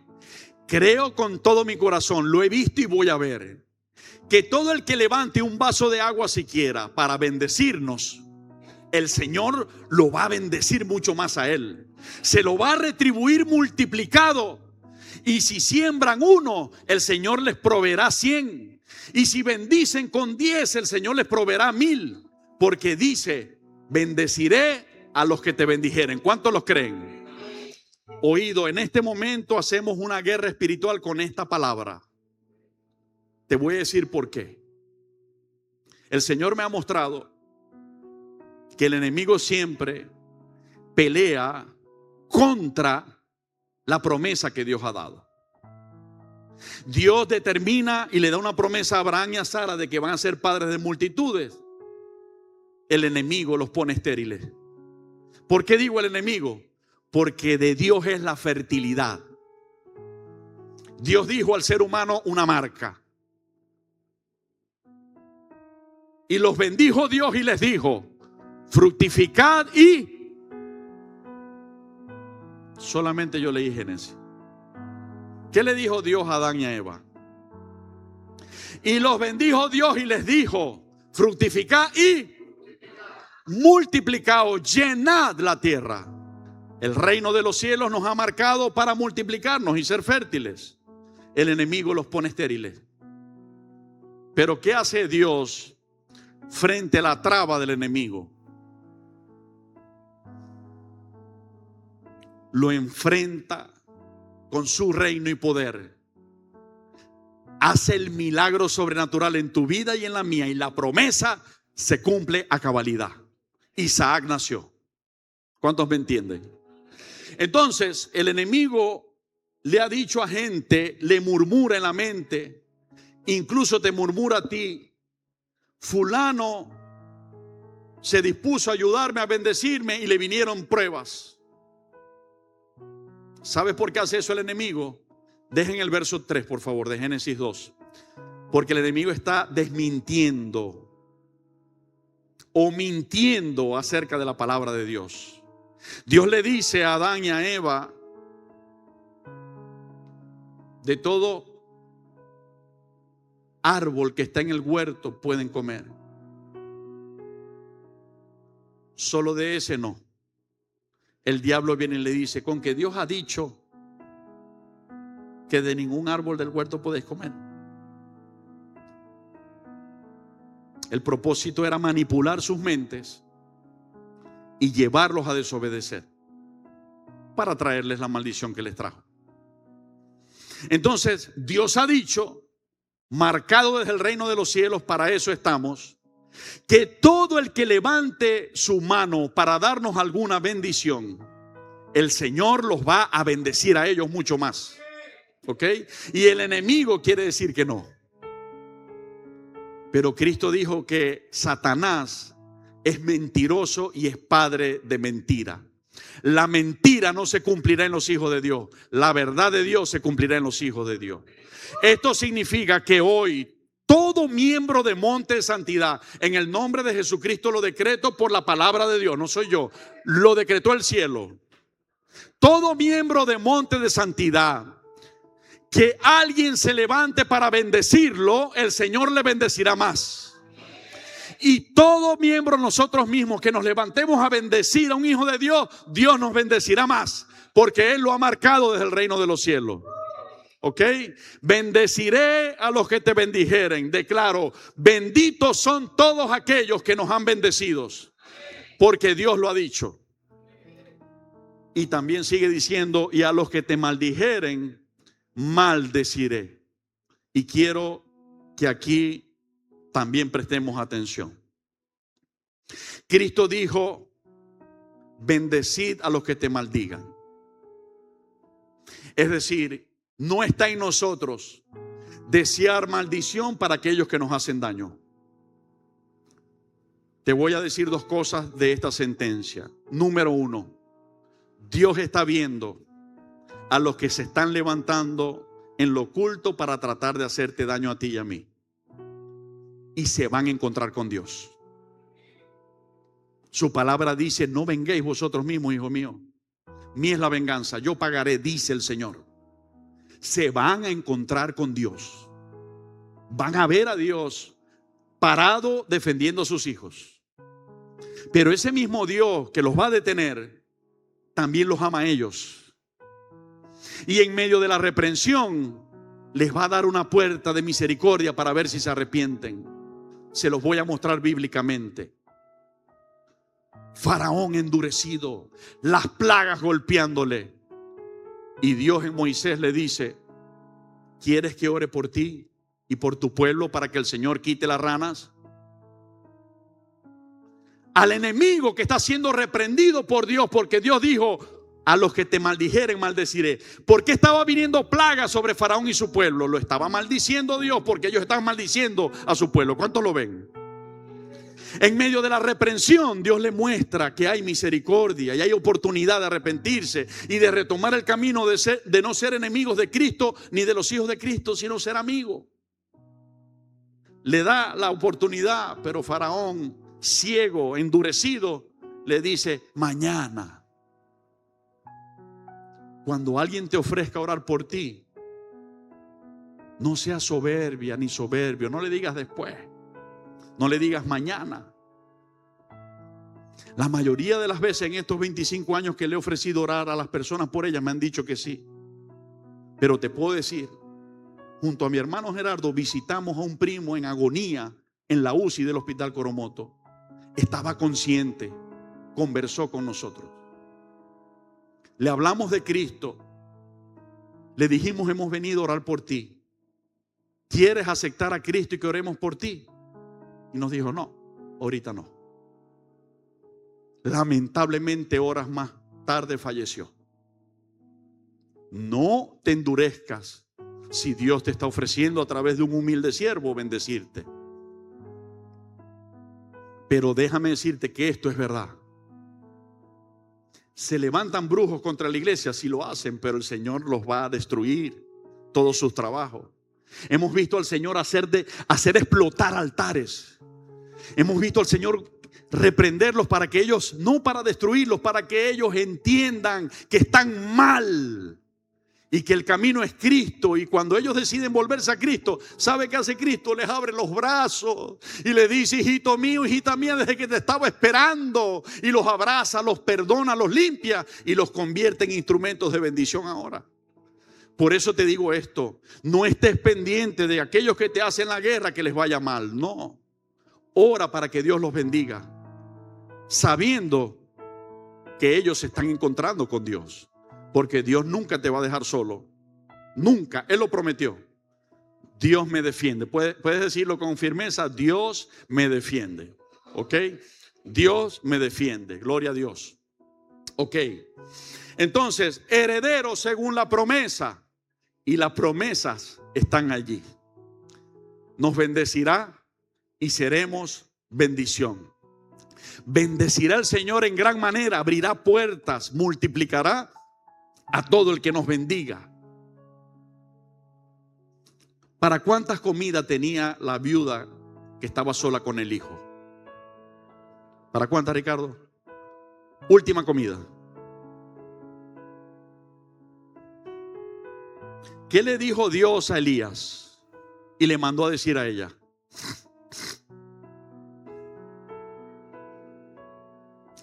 Creo con todo mi corazón, lo he visto y voy a ver, que todo el que levante un vaso de agua siquiera para bendecirnos, el Señor lo va a bendecir mucho más a él. Se lo va a retribuir multiplicado. Y si siembran 1, el Señor les proveerá 100. Y si bendicen con 10, el Señor les proveerá 1000. Porque dice: bendeciré a los que te bendijeren. ¿Cuántos los creen? Oído, en este momento hacemos una guerra espiritual con esta palabra. Te voy a decir por qué. El Señor me ha mostrado que el enemigo siempre pelea contra la promesa que Dios ha dado. Dios determina y le da una promesa a Abraham y a Sara de que van a ser padres de multitudes. El enemigo los pone estériles. ¿Por qué digo el enemigo? Porque de Dios es la fertilidad. Dios dijo al ser humano una marca. Y los bendijo Dios y les dijo: fructificad y Solamente yo leí Génesis. ¿Qué le dijo Dios a Adán y a Eva? Y los bendijo Dios y les dijo: fructificad y multiplicaos, llenad la tierra. El reino de los cielos nos ha marcado para multiplicarnos y ser fértiles. El enemigo los pone estériles. Pero ¿qué hace Dios frente a la traba del enemigo? Lo enfrenta con su reino y poder. Hace el milagro sobrenatural en tu vida y en la mía, y la promesa se cumple a cabalidad. Isaac nació. ¿Cuántos me entienden? Entonces el enemigo le ha dicho a gente, le murmura en la mente, incluso te murmura a ti: fulano se dispuso a ayudarme, a bendecirme, y le vinieron pruebas. ¿Sabes por qué hace eso el enemigo? Dejen el verso 3, por favor, de Génesis 2. Porque el enemigo está desmintiendo o mintiendo acerca de la palabra de Dios. Dios le dice a Adán y a Eva: de todo árbol que está en el huerto pueden comer, solo de ese no. El diablo viene y le dice: con que Dios ha dicho que de ningún árbol del huerto podéis comer. El propósito era manipular sus mentes y llevarlos a desobedecer para traerles la maldición que les trajo. Entonces Dios ha dicho, marcado desde el reino de los cielos, para eso estamos, que todo el que levante su mano para darnos alguna bendición, el Señor los va a bendecir a ellos mucho más. ¿Ok? Y el enemigo quiere decir que no. Pero Cristo dijo que Satanás es mentiroso y es padre de mentira. La mentira no se cumplirá en los hijos de Dios. La verdad de Dios se cumplirá en los hijos de Dios. Esto significa que hoy todo miembro de Monte de Santidad, en el nombre de Jesucristo, lo decreto por la palabra de Dios, no soy yo, lo decretó el cielo. Todo miembro de Monte de Santidad, que alguien se levante para bendecirlo, el Señor le bendecirá más. Y todo miembro, nosotros mismos, que nos levantemos a bendecir a un hijo de Dios, Dios nos bendecirá más, porque Él lo ha marcado desde el reino de los cielos. ¿Ok? Bendeciré a los que te bendijeren. Declaro: benditos son todos aquellos que nos han bendecido, porque Dios lo ha dicho. Y también sigue diciendo: y a los que te maldijeren, maldeciré. Y quiero que aquí también prestemos atención. Cristo dijo: bendecid a los que te maldigan. Es decir, no está en nosotros desear maldición para aquellos que nos hacen daño. Te voy a decir dos cosas de esta sentencia. Número uno, Dios está viendo a los que se están levantando en lo oculto para tratar de hacerte daño a ti y a mí. Y se van a encontrar con Dios. Su palabra dice: no venguéis vosotros mismos, hijo mío. Mía es la venganza, yo pagaré, dice el Señor. Se van a encontrar con Dios. Van a ver a Dios parado defendiendo a sus hijos. Pero ese mismo Dios que los va a detener, también los ama a ellos. Y en medio de la reprensión les va a dar una puerta de misericordia para ver si se arrepienten. Se los voy a mostrar bíblicamente. Faraón endurecido, las plagas golpeándole. Y Dios en Moisés le dice: ¿quieres que ore por ti y por tu pueblo para que el Señor quite las ranas? Al enemigo que está siendo reprendido por Dios, porque Dios dijo: a los que te maldijeren maldeciré. ¿Por qué estaba viniendo plaga sobre Faraón y su pueblo? Lo estaba maldiciendo Dios, porque ellos estaban maldiciendo a su pueblo. ¿Cuántos lo ven? En medio de la reprensión, Dios le muestra que hay misericordia y hay oportunidad de arrepentirse y de retomar el camino de no ser enemigos de Cristo ni de los hijos de Cristo, sino ser amigos. Le da la oportunidad, pero Faraón, ciego, endurecido, le dice: mañana. cuando alguien te ofrezca orar por ti, no seas soberbia ni soberbio. No le digas después, no le digas mañana. La mayoría de las veces en estos 25 años que le he ofrecido orar a las personas por ellas, me han dicho que sí. Pero te puedo decir, junto a mi hermano Gerardo visitamos a un primo en agonía en la UCI del Hospital Coromoto. Estaba consciente, conversó con nosotros. Le hablamos de Cristo. Le dijimos, hemos venido a orar por ti. ¿Quieres aceptar a Cristo y que oremos por ti? Y nos dijo, no, ahorita no. Lamentablemente horas más tarde falleció. No te endurezcas si Dios te está ofreciendo a través de un humilde siervo bendecirte. Pero déjame decirte que esto es verdad. Se levantan brujos contra la iglesia, sí lo hacen, pero el Señor los va a destruir todos sus trabajos. Hemos visto al Señor hacer explotar altares. Hemos visto al Señor reprenderlos para que ellos, no para destruirlos, para que ellos entiendan que están mal y que el camino es Cristo. Y cuando ellos deciden volverse a Cristo, ¿sabe qué hace Cristo? Les abre los brazos y les dice, hijito mío, hijita mía, desde que te estaba esperando. Y los abraza, los perdona, los limpia y los convierte en instrumentos de bendición ahora. Por eso te digo esto, no estés pendiente de aquellos que te hacen la guerra que les vaya mal, no. Ora para que Dios los bendiga, sabiendo que ellos se están encontrando con Dios, porque Dios nunca te va a dejar solo, nunca, Él lo prometió. Dios me defiende, puedes decirlo con firmeza, Dios me defiende, ¿ok? Dios me defiende, gloria a Dios, ¿ok? Entonces, heredero según la promesa, y las promesas están allí. Nos bendecirá y seremos bendición. Bendecirá el Señor en gran manera, abrirá puertas, multiplicará a todo el que nos bendiga. ¿Para cuántas comidas tenía la viuda que estaba sola con el hijo? ¿Para cuántas, Ricardo? Última comida. ¿Qué le dijo Dios a Elías? Y le mandó a decir a ella.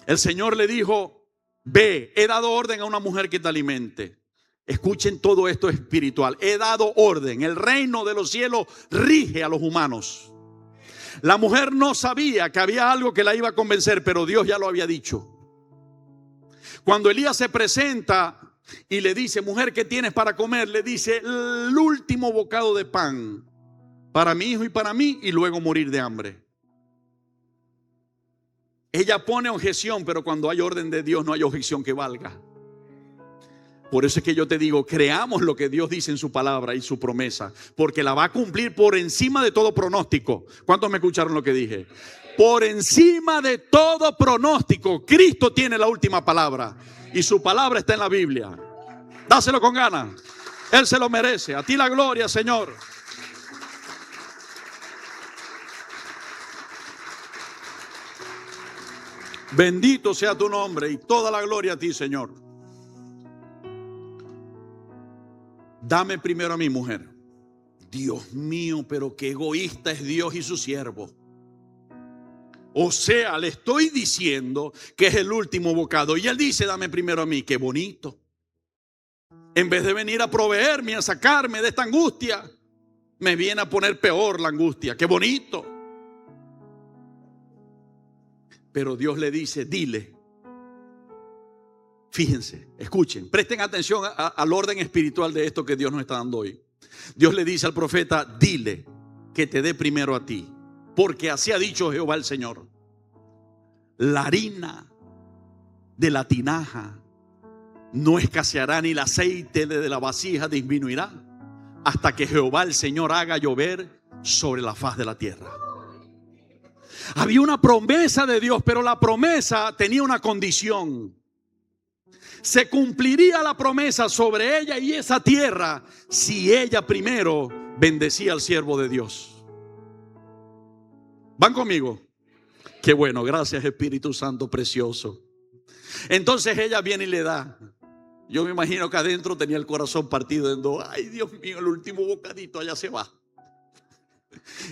El Señor le dijo, ve, he dado orden a una mujer que te alimente. Escuchen todo esto espiritual. He dado orden. El reino de los cielos rige a los humanos. La mujer no sabía que había algo que la iba a convencer, pero Dios ya lo había dicho. Cuando Elías se presenta y le dice, mujer, ¿qué tienes para comer? Le dice, el último bocado de pan para mi hijo y para mí, y luego morir de hambre. Ella pone objeción, pero cuando hay orden de Dios no hay objeción que valga. Por eso es que yo te digo, creamos lo que Dios dice en su palabra y su promesa, porque la va a cumplir por encima de todo pronóstico. ¿Cuántos me escucharon lo que dije? Por encima de todo pronóstico, Cristo tiene la última palabra y su palabra está en la Biblia. Dáselo con ganas, Él se lo merece. A ti la gloria, Señor. Bendito sea tu nombre y toda la gloria a ti, Señor. Dame primero a mi mujer. Dios mío, pero qué egoísta es Dios y su siervo. O sea, le estoy diciendo que es el último bocado y él dice, dame primero a mí. Qué bonito. En vez de venir a proveerme, a sacarme de esta angustia, me viene a poner peor la angustia. Qué bonito. Pero Dios le dice, dile. Fíjense, escuchen, presten atención al orden espiritual de esto que Dios nos está dando hoy. Dios le dice al profeta, dile que te dé primero a ti, porque así ha dicho Jehová el Señor. La harina de la tinaja no escaseará, ni el aceite de la vasija disminuirá, hasta que Jehová el Señor haga llover sobre la faz de la tierra. Había una promesa de Dios, pero la promesa tenía una condición. Se cumpliría la promesa sobre ella y esa tierra si ella primero bendecía al siervo de Dios. ¿Van conmigo? Qué bueno, gracias Espíritu Santo precioso. Entonces ella viene y le da. Yo me imagino que adentro tenía el corazón partido en dos. Ay, Dios mío, el último bocadito allá se va.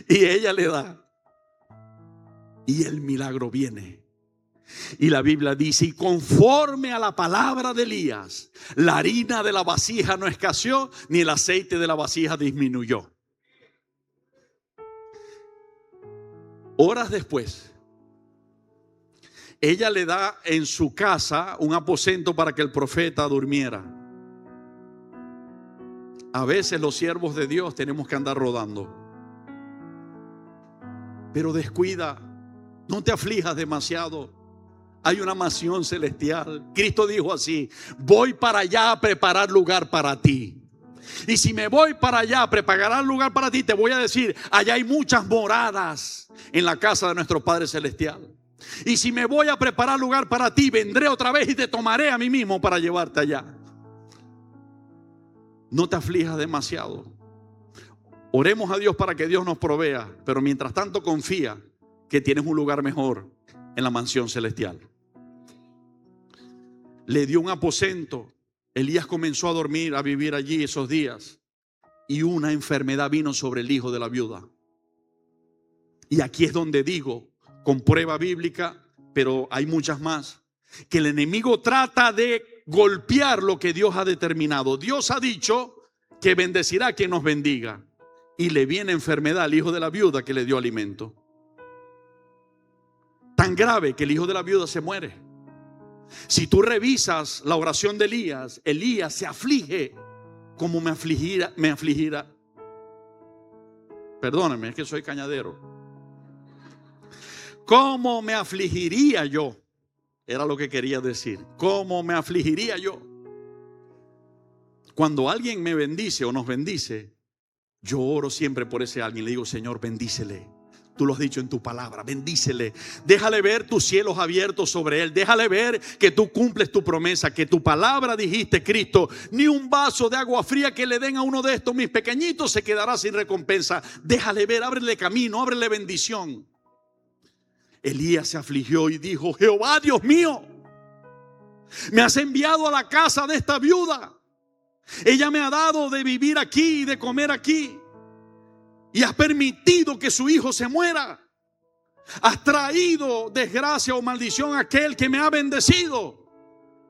Y ella le da. Y el milagro viene. Y la Biblia dice, y conforme a la palabra de Elías, la harina de la vasija no escaseó, ni el aceite de la vasija disminuyó. Horas después, ella le da en su casa un aposento para que el profeta durmiera. A veces los siervos de Dios tenemos que andar rodando. Pero descuida, no te aflijas demasiado. Hay una mansión celestial. Cristo dijo así: voy para allá a preparar lugar para ti. Y si me voy para allá a preparar lugar para ti, te voy a decir, allá hay muchas moradas en la casa de nuestro Padre Celestial. Y si me voy a preparar lugar para ti, vendré otra vez y te tomaré a mí mismo para llevarte allá. No te aflijas demasiado. Oremos a Dios para que Dios nos provea, pero mientras tanto confía que tienes un lugar mejor en la mansión celestial. Le dio un aposento. Elías comenzó a dormir, a vivir allí esos días, y una enfermedad vino sobre el hijo de la viuda. Y aquí es donde digo, con prueba bíblica, pero hay muchas más, que el enemigo trata de golpear lo que Dios ha determinado. Dios ha dicho que bendecirá a quien nos bendiga, y le viene enfermedad al hijo de la viuda que le dio alimento. Tan grave que el hijo de la viuda se muere. Si tú revisas la oración de Elías, Elías se aflige como me afligirá. Perdóname, es que soy cañadero. ¿Cómo me afligiría yo? Era lo que quería decir. ¿Cómo me afligiría yo? Cuando alguien me bendice o nos bendice, yo oro siempre por ese alguien. Le digo, Señor, bendícele. Tú lo has dicho en tu palabra, bendícele. Déjale ver tus cielos abiertos sobre él. Déjale ver que tú cumples tu promesa, que tu palabra dijiste, Cristo, ni un vaso de agua fría que le den a uno de estos mis pequeñitos se quedará sin recompensa. Déjale ver, ábrele camino, ábrele bendición. Elías se afligió y dijo, Jehová, Dios mío, me has enviado a la casa de esta viuda. Ella me ha dado de vivir aquí y de comer aquí. Y has permitido que su hijo se muera. Has traído desgracia o maldición a aquel que me ha bendecido.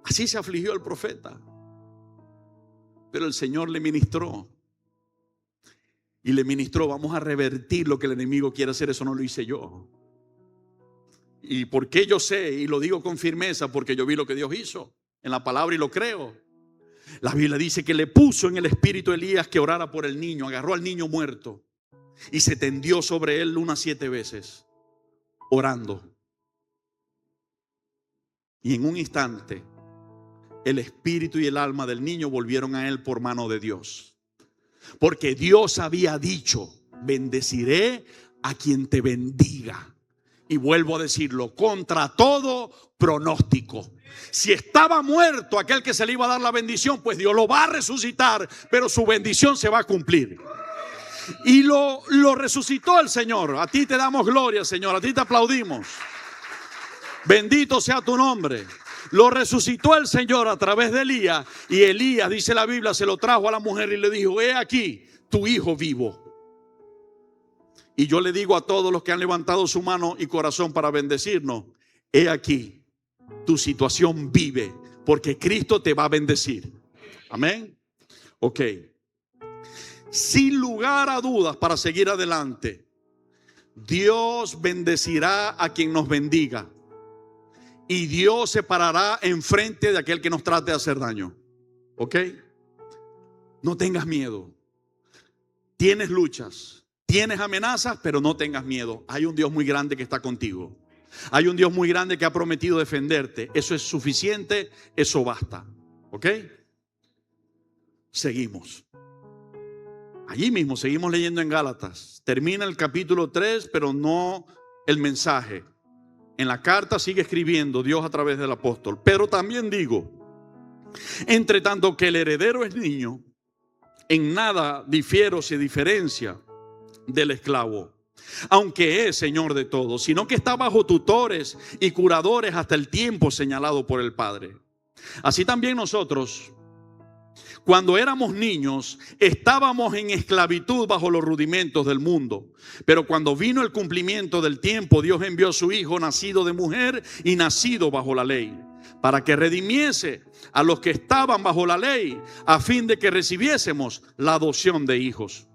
Así se afligió el profeta. Pero el Señor le ministró. Y le ministró, vamos a revertir lo que el enemigo quiere hacer. Eso no lo hice yo. ¿Y por qué yo sé? Y lo digo con firmeza, porque yo vi lo que Dios hizo en la palabra y lo creo. La Biblia dice que le puso en el espíritu a Elías que orara por el niño. Agarró al niño muerto y se tendió sobre él unas 7 veces, orando. Y en un instante, el espíritu y el alma del niño volvieron a él por mano de Dios. Porque Dios había dicho, bendeciré a quien te bendiga. Y vuelvo a decirlo, contra todo pronóstico. Si estaba muerto aquel que se le iba a dar la bendición, pues Dios lo va a resucitar, pero su bendición se va a cumplir. Y lo resucitó el Señor. A ti te damos gloria, Señor. A ti te aplaudimos. Bendito sea tu nombre. Lo resucitó el Señor a través de Elías. Y Elías, dice la Biblia, se lo trajo a la mujer y le dijo, he aquí tu hijo vivo. Y yo le digo a todos los que han levantado su mano y corazón para bendecirnos, he aquí tu situación vive, porque Cristo te va a bendecir. Amén. Ok. Sin lugar a dudas, para seguir adelante, Dios bendecirá a quien nos bendiga. Y Dios se parará enfrente de aquel que nos trate de hacer daño. ¿Ok? No tengas miedo. Tienes luchas, tienes amenazas, pero no tengas miedo. Hay un Dios muy grande que está contigo. Hay un Dios muy grande que ha prometido defenderte. Eso es suficiente, eso basta. ¿Ok? Seguimos. Allí mismo seguimos leyendo en Gálatas. Termina el capítulo 3, pero no el mensaje. En la carta sigue escribiendo Dios a través del apóstol. Pero también digo, entre tanto que el heredero es niño, en nada difiere o se diferencia del esclavo, aunque es señor de todo, sino que está bajo tutores y curadores hasta el tiempo señalado por el Padre. Así también nosotros, cuando éramos niños, estábamos en esclavitud bajo los rudimentos del mundo. Pero cuando vino el cumplimiento del tiempo, Dios envió a su Hijo, nacido de mujer y nacido bajo la ley, para que redimiese a los que estaban bajo la ley, a fin de que recibiésemos la adopción de hijos.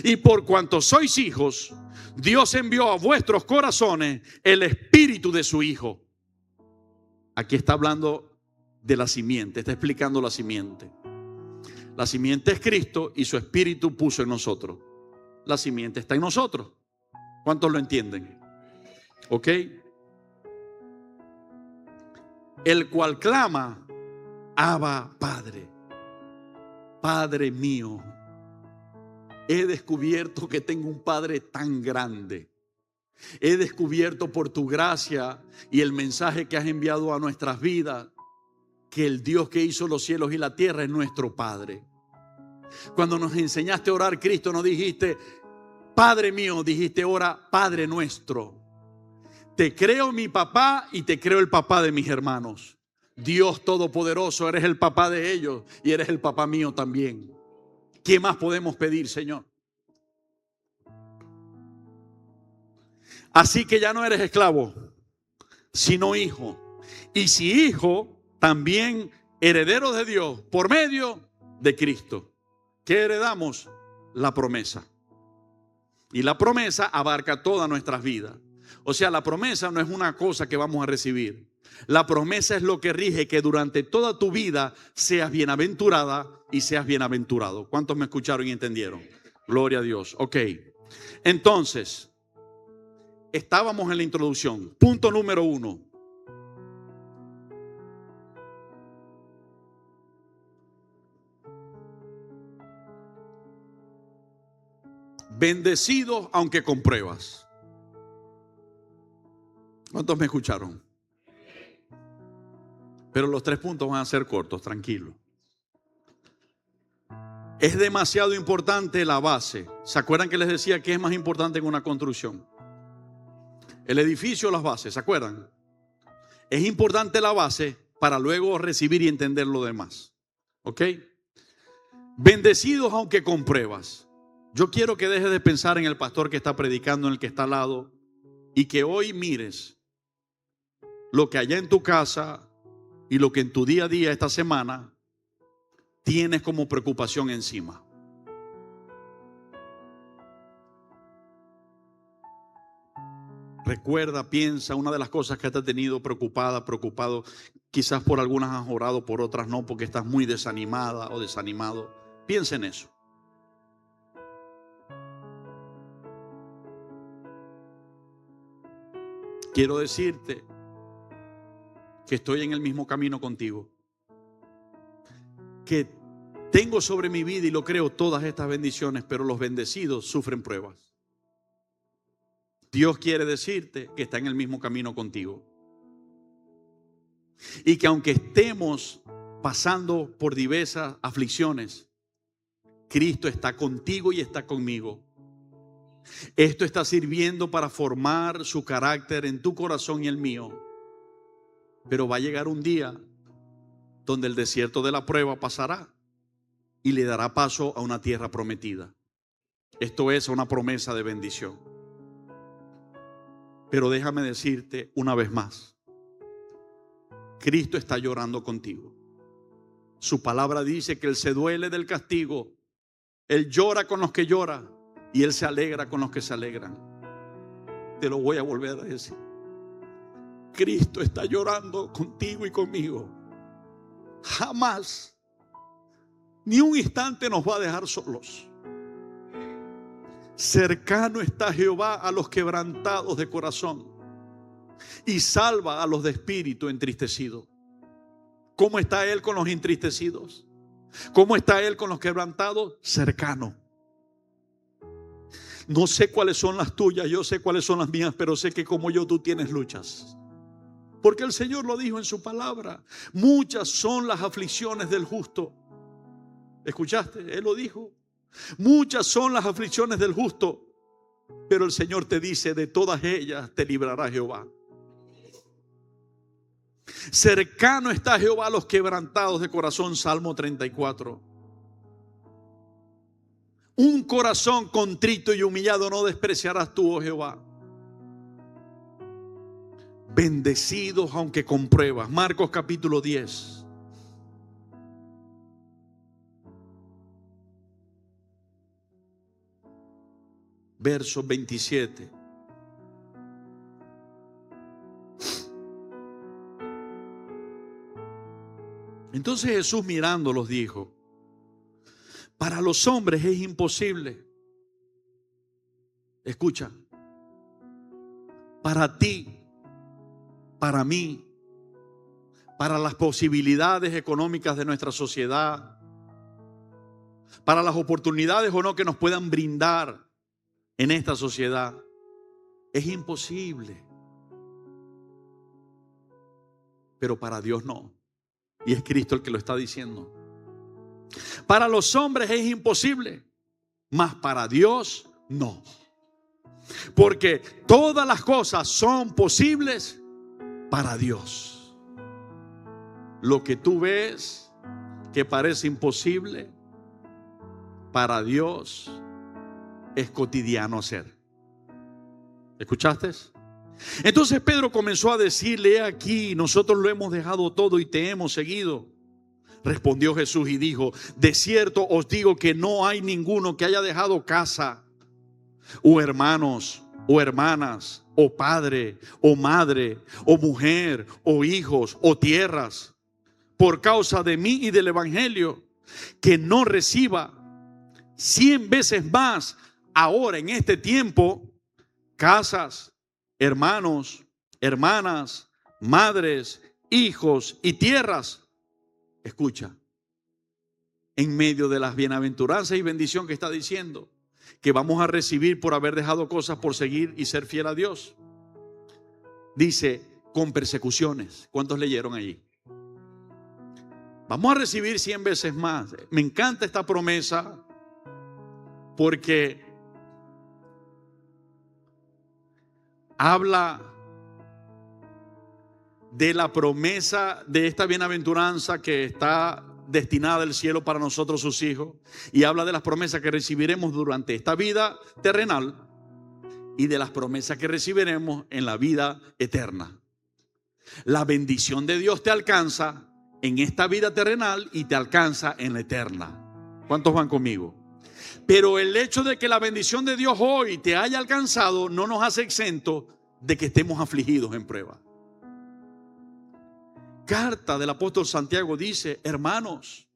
Y por cuanto sois hijos, Dios envió a vuestros corazones el espíritu de su Hijo. Aquí está hablando de la simiente, está explicando la simiente. La simiente es Cristo y su espíritu puso en nosotros. La simiente está en nosotros. ¿Cuántos lo entienden? ¿Ok? El cual clama, Abba, Padre. Padre mío. He descubierto que tengo un Padre tan grande. He descubierto por tu gracia y el mensaje que has enviado a nuestras vidas, que el Dios que hizo los cielos y la tierra es nuestro Padre. Cuando nos enseñaste a orar, Cristo, no dijiste Padre mío, dijiste ora Padre nuestro. Te creo mi papá y te creo el papá de mis hermanos. Dios Todopoderoso, eres el papá de ellos y eres el papá mío también. ¿Qué más podemos pedir, Señor? Así que ya no eres esclavo, sino hijo. Y si hijo, también heredero de Dios por medio de Cristo. ¿Qué heredamos? La promesa. Y la promesa abarca todas nuestras vidas. O sea, la promesa no es una cosa que vamos a recibir. La promesa es lo que rige que durante toda tu vida seas bienaventurada y seas bienaventurado. ¿Cuántos me escucharon y entendieron? Gloria a Dios. Ok. Entonces, estábamos en la introducción. Punto número 1. Bendecidos aunque con pruebas. ¿Cuántos me escucharon? Pero los 3 puntos van a ser cortos, tranquilo. Es demasiado importante la base. ¿Se acuerdan que les decía que es más importante que una construcción? El edificio o las bases, ¿se acuerdan? Es importante la base para luego recibir y entender lo demás. ¿Ok? Bendecidos aunque con pruebas. Yo quiero que dejes de pensar en el pastor que está predicando, en el que está al lado, y que hoy mires lo que allá en tu casa y lo que en tu día a día esta semana tienes como preocupación encima. Recuerda, piensa, una de las cosas que te ha tenido preocupado, quizás por algunas has orado, por otras no, porque estás muy desanimada o desanimado. Piensa en eso. Quiero decirte que estoy en el mismo camino contigo, que tengo sobre mi vida y lo creo todas estas bendiciones, pero los bendecidos sufren pruebas. Dios quiere decirte que está en el mismo camino contigo y que aunque estemos pasando por diversas aflicciones, Cristo está contigo y está conmigo. Esto está sirviendo para formar su carácter en tu corazón y el mío. Pero va a llegar un día donde el desierto de la prueba pasará y le dará paso a una tierra prometida. Esto es una promesa de bendición. Pero déjame decirte una vez más, Cristo está llorando contigo. Su palabra dice que Él se duele del castigo. Él llora con los que lloran y Él se alegra con los que se alegran. Te lo voy a volver a decir. Cristo está llorando contigo y conmigo. Jamás, ni un instante nos va a dejar solos. Cercano está Jehová a los quebrantados de corazón y salva a los de espíritu entristecido. ¿Cómo está Él con los entristecidos? ¿Cómo está Él con los quebrantados? Cercano. No sé cuáles son las tuyas, yo sé cuáles son las mías, pero sé que como yo tú tienes luchas. Porque el Señor lo dijo en su palabra. Muchas son las aflicciones del justo. ¿Escuchaste? Él lo dijo. Muchas son las aflicciones del justo, pero el Señor te dice, de todas ellas te librará Jehová. Cercano está Jehová a los quebrantados de corazón, Salmo 34. Un corazón contrito y humillado no despreciarás tú, oh Jehová. Bendecidos aunque con pruebas. Marcos capítulo 10. Verso 27. Entonces Jesús mirándolos dijo: para los hombres es imposible. Escucha. Para ti, para mí, para las posibilidades económicas de nuestra sociedad, para las oportunidades o no que nos puedan brindar en esta sociedad, es imposible. Pero para Dios no. Y es Cristo el que lo está diciendo. Para los hombres es imposible, mas para Dios no. Porque todas las cosas son posibles para Dios. Lo que tú ves que parece imposible, para Dios es cotidiano hacer. ¿Escuchaste? Entonces Pedro comenzó a decirle: he aquí, nosotros lo hemos dejado todo y te hemos seguido. Respondió Jesús y dijo: de cierto os digo que no hay ninguno que haya dejado casa, o hermanos, o hermanas, o padre, o madre, o mujer, o hijos, o tierras, por causa de mí y del evangelio, que no reciba 100 veces más ahora en este tiempo casas, hermanos, hermanas, madres, hijos y tierras. Escucha, en medio de las bienaventuranzas y bendición que está diciendo, que vamos a recibir por haber dejado cosas por seguir y ser fiel a Dios, dice: con persecuciones. ¿Cuántos leyeron allí? Vamos a recibir 100 veces más. Me encanta esta promesa porque habla de la promesa de esta bienaventuranza que está destinada al cielo para nosotros sus hijos, y habla de las promesas que recibiremos durante esta vida terrenal y de las promesas que recibiremos en la vida eterna. La bendición de Dios te alcanza en esta vida terrenal y te alcanza en la eterna. ¿Cuántos van conmigo? Pero el hecho de que la bendición de Dios hoy te haya alcanzado no nos hace exento de que estemos afligidos en prueba. Carta del apóstol Santiago dice: hermanos,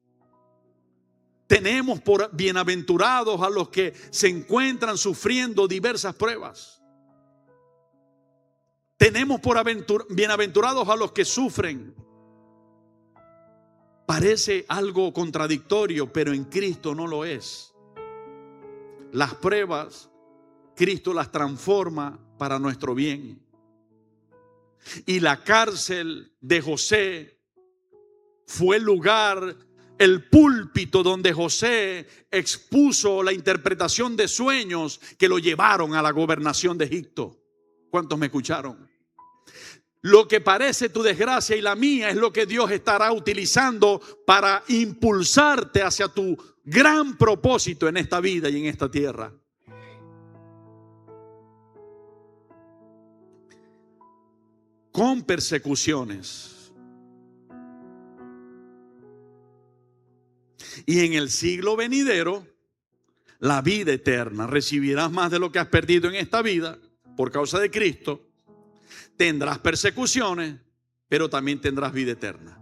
tenemos por bienaventurados a los que se encuentran sufriendo diversas pruebas. Tenemos por bienaventurados a los que sufren. Parece algo contradictorio, pero en Cristo no lo es. Las pruebas, Cristo las transforma para nuestro bien. Y la cárcel de José fue el lugar, el púlpito donde José expuso la interpretación de sueños que lo llevaron a la gobernación de Egipto. ¿Cuántos me escucharon? Lo que parece tu desgracia y la mía es lo que Dios estará utilizando para impulsarte hacia tu gran propósito en esta vida y en esta tierra. Con persecuciones. Y en el siglo venidero, la vida eterna. Recibirás más de lo que has perdido en esta vida por causa de Cristo. Tendrás persecuciones, pero también tendrás vida eterna.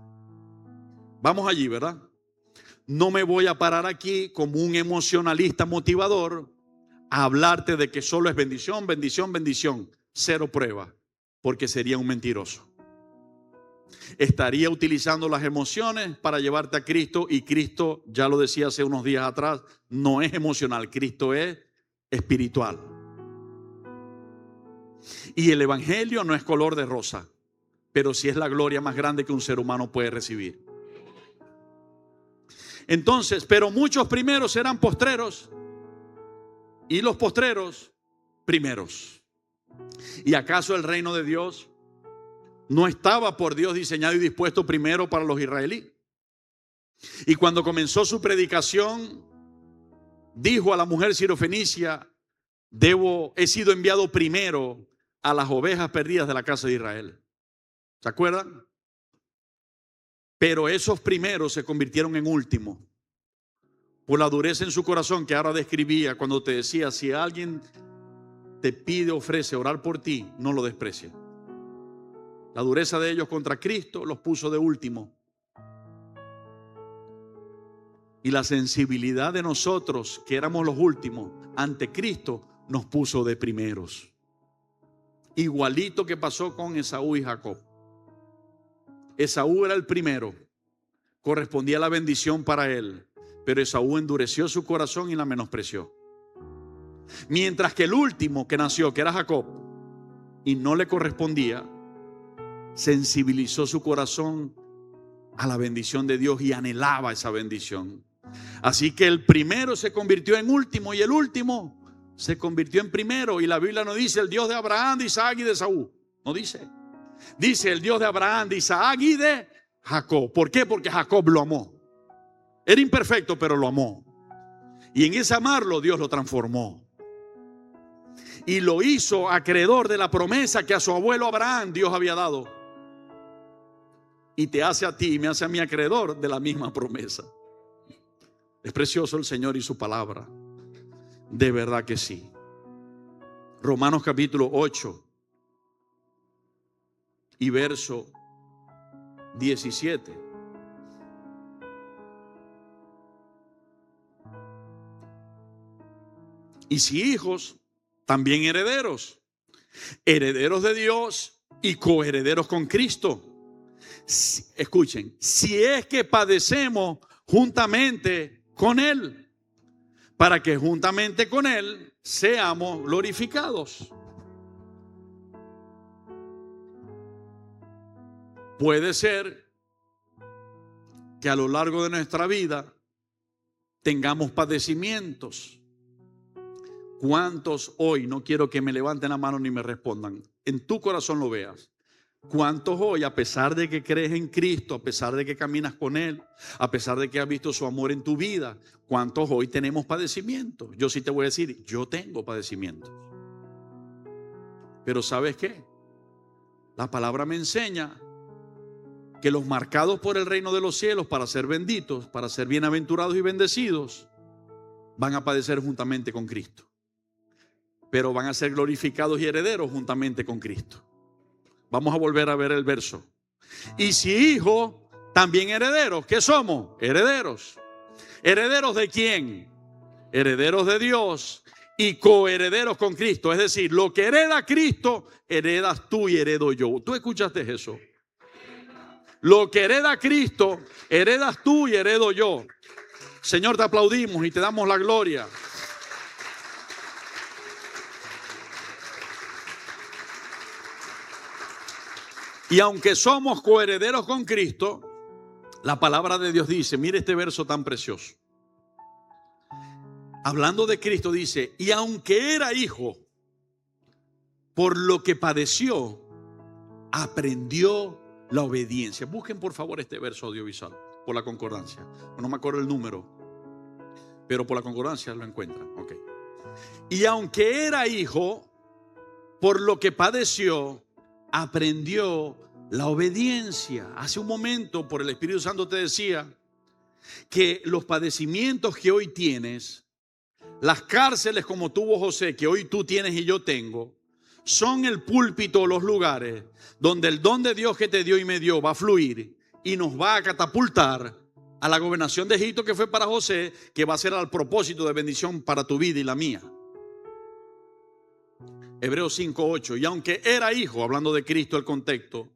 Vamos allí, ¿verdad? No me voy a parar aquí como un emocionalista motivador a hablarte de que solo es bendición, bendición, bendición. Cero prueba, porque sería un mentiroso. Estaría utilizando las emociones para llevarte a Cristo, y Cristo, ya lo decía hace unos días atrás, no es emocional, Cristo es espiritual. Y el evangelio no es color de rosa, pero sí es la gloria más grande que un ser humano puede recibir. Entonces, pero muchos primeros serán postreros, y los postreros primeros. ¿Y acaso el reino de Dios no estaba por Dios diseñado y dispuesto primero para los israelíes. Y cuando comenzó su predicación, dijo a la mujer sirofenicia: he sido enviado primero a las ovejas perdidas de la casa de Israel. ¿Se acuerdan? Pero esos primeros se convirtieron en últimos por la dureza en su corazón que ahora describía cuando te decía: si alguien te pide, ofrece orar por ti, no lo desprecies. La dureza de ellos contra Cristo los puso de último. Y la sensibilidad de nosotros, que éramos los últimos, ante Cristo, nos puso de primeros. Igualito que pasó con Esaú y Jacob. Esaú era el primero, correspondía la bendición para él, pero Esaú endureció su corazón y la menospreció. Mientras que el último que nació, que era Jacob, y no le correspondía, sensibilizó su corazón a la bendición de Dios y anhelaba esa bendición. Así que el primero se convirtió en último y el último se convirtió en primero. Y la Biblia no dice el Dios de Abraham, de Isaac y de Esaú. No dice. Dice el Dios de Abraham, de Isaac y de Jacob. ¿Por qué? Porque Jacob lo amó. Era imperfecto, pero lo amó. Y en ese amarlo Dios lo transformó. Y lo hizo acreedor de la promesa que a su abuelo Abraham Dios había dado. Y te hace a ti y me hace a mí acreedor de la misma promesa. Es precioso el Señor y su palabra. De verdad que sí. Romanos capítulo 8 y verso 17. Y si hijos, también herederos. Herederos de Dios y coherederos con Cristo. Escuchen, si es que padecemos juntamente con Él, para que juntamente con Él seamos glorificados. Puede ser que a lo largo de nuestra vida tengamos padecimientos. ¿Cuántos hoy, no quiero que me levanten la mano ni me respondan, en tu corazón lo veas? ¿Cuántos hoy, a pesar de que crees en Cristo, a pesar de que caminas con Él, a pesar de que has visto su amor en tu vida, cuántos hoy tenemos padecimientos? Yo sí te voy a decir, yo tengo padecimientos. Pero ¿sabes qué? La palabra me enseña que los marcados por el reino de los cielos para ser benditos, para ser bienaventurados y bendecidos, van a padecer juntamente con Cristo. Pero van a ser glorificados y herederos juntamente con Cristo. Vamos a volver a ver el verso. Y si hijos, también herederos. ¿Qué somos? Herederos. ¿Herederos de quién? Herederos de Dios y coherederos con Cristo. Es decir, lo que hereda Cristo, heredas tú y heredo yo. ¿Tú escuchaste eso? Lo que hereda Cristo, heredas tú y heredo yo. Señor, te aplaudimos y te damos la gloria. Y aunque somos coherederos con Cristo, la palabra de Dios dice, mire este verso tan precioso. Hablando de Cristo dice, y aunque era hijo, por lo que padeció, aprendió la obediencia. Busquen por favor este verso audiovisual, por la concordancia. No me acuerdo el número, pero por la concordancia lo encuentran. Okay. Y aunque era hijo, por lo que padeció, aprendió la obediencia. Hace un momento por el Espíritu Santo te decía que los padecimientos que hoy tienes, las cárceles como tuvo José, que hoy tú tienes y yo tengo, son el púlpito, los lugares donde el don de Dios que te dio y me dio va a fluir y nos va a catapultar a la gobernación de Egipto que fue para José, que va a ser al propósito de bendición para tu vida y la mía. Hebreos 5:8. Y aunque era hijo, hablando de Cristo el contexto,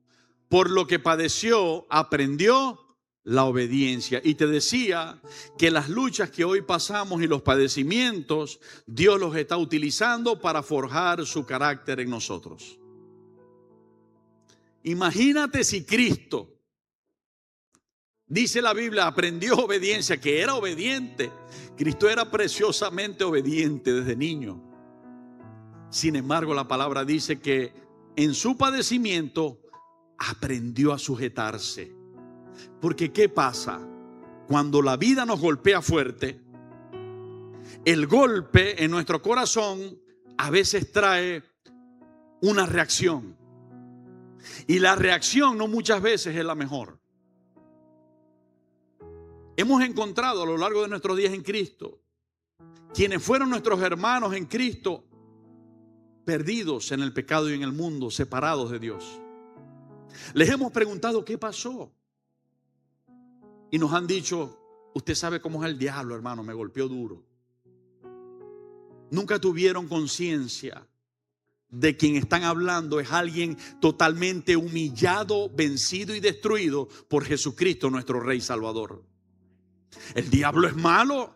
por lo que padeció, aprendió la obediencia. Y te decía que las luchas que hoy pasamos y los padecimientos, Dios los está utilizando para forjar su carácter en nosotros. Imagínate si Cristo, dice la Biblia, aprendió obediencia, que era obediente. Cristo era preciosamente obediente desde niño. Sin embargo, la palabra dice que en su padecimiento aprendió a sujetarse. Porque ¿qué pasa? Cuando la vida nos golpea fuerte, el golpe en nuestro corazón a veces trae una reacción. Y la reacción no muchas veces es la mejor. Hemos encontrado a lo largo de nuestros días en Cristo, quienes fueron nuestros hermanos en Cristo, perdidos en el pecado y en el mundo, separados de Dios. Les hemos preguntado qué pasó. Y nos han dicho, usted sabe cómo es el diablo, hermano, me golpeó duro. Nunca tuvieron conciencia de quien están hablando es alguien totalmente humillado, vencido y destruido por Jesucristo, nuestro Rey Salvador. El diablo es malo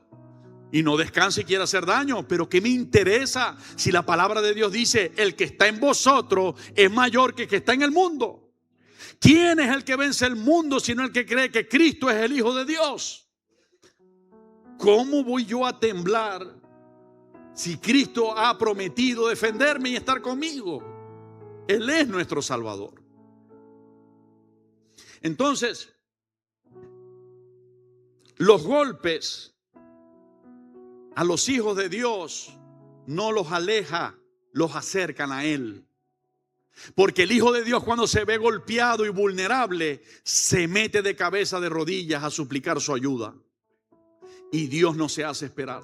y no descansa y quiere hacer daño, pero ¿qué me interesa si la palabra de Dios dice, el que está en vosotros es mayor que el que está en el mundo? ¿Quién es el que vence el mundo sino el que cree que Cristo es el Hijo de Dios? ¿Cómo voy yo a temblar si Cristo ha prometido defenderme y estar conmigo? Él es nuestro Salvador. Entonces, los golpes a los hijos de Dios no los aleja, los acercan a Él. Porque el Hijo de Dios, cuando se ve golpeado y vulnerable, se mete de cabeza, de rodillas a suplicar su ayuda. Y Dios no se hace esperar.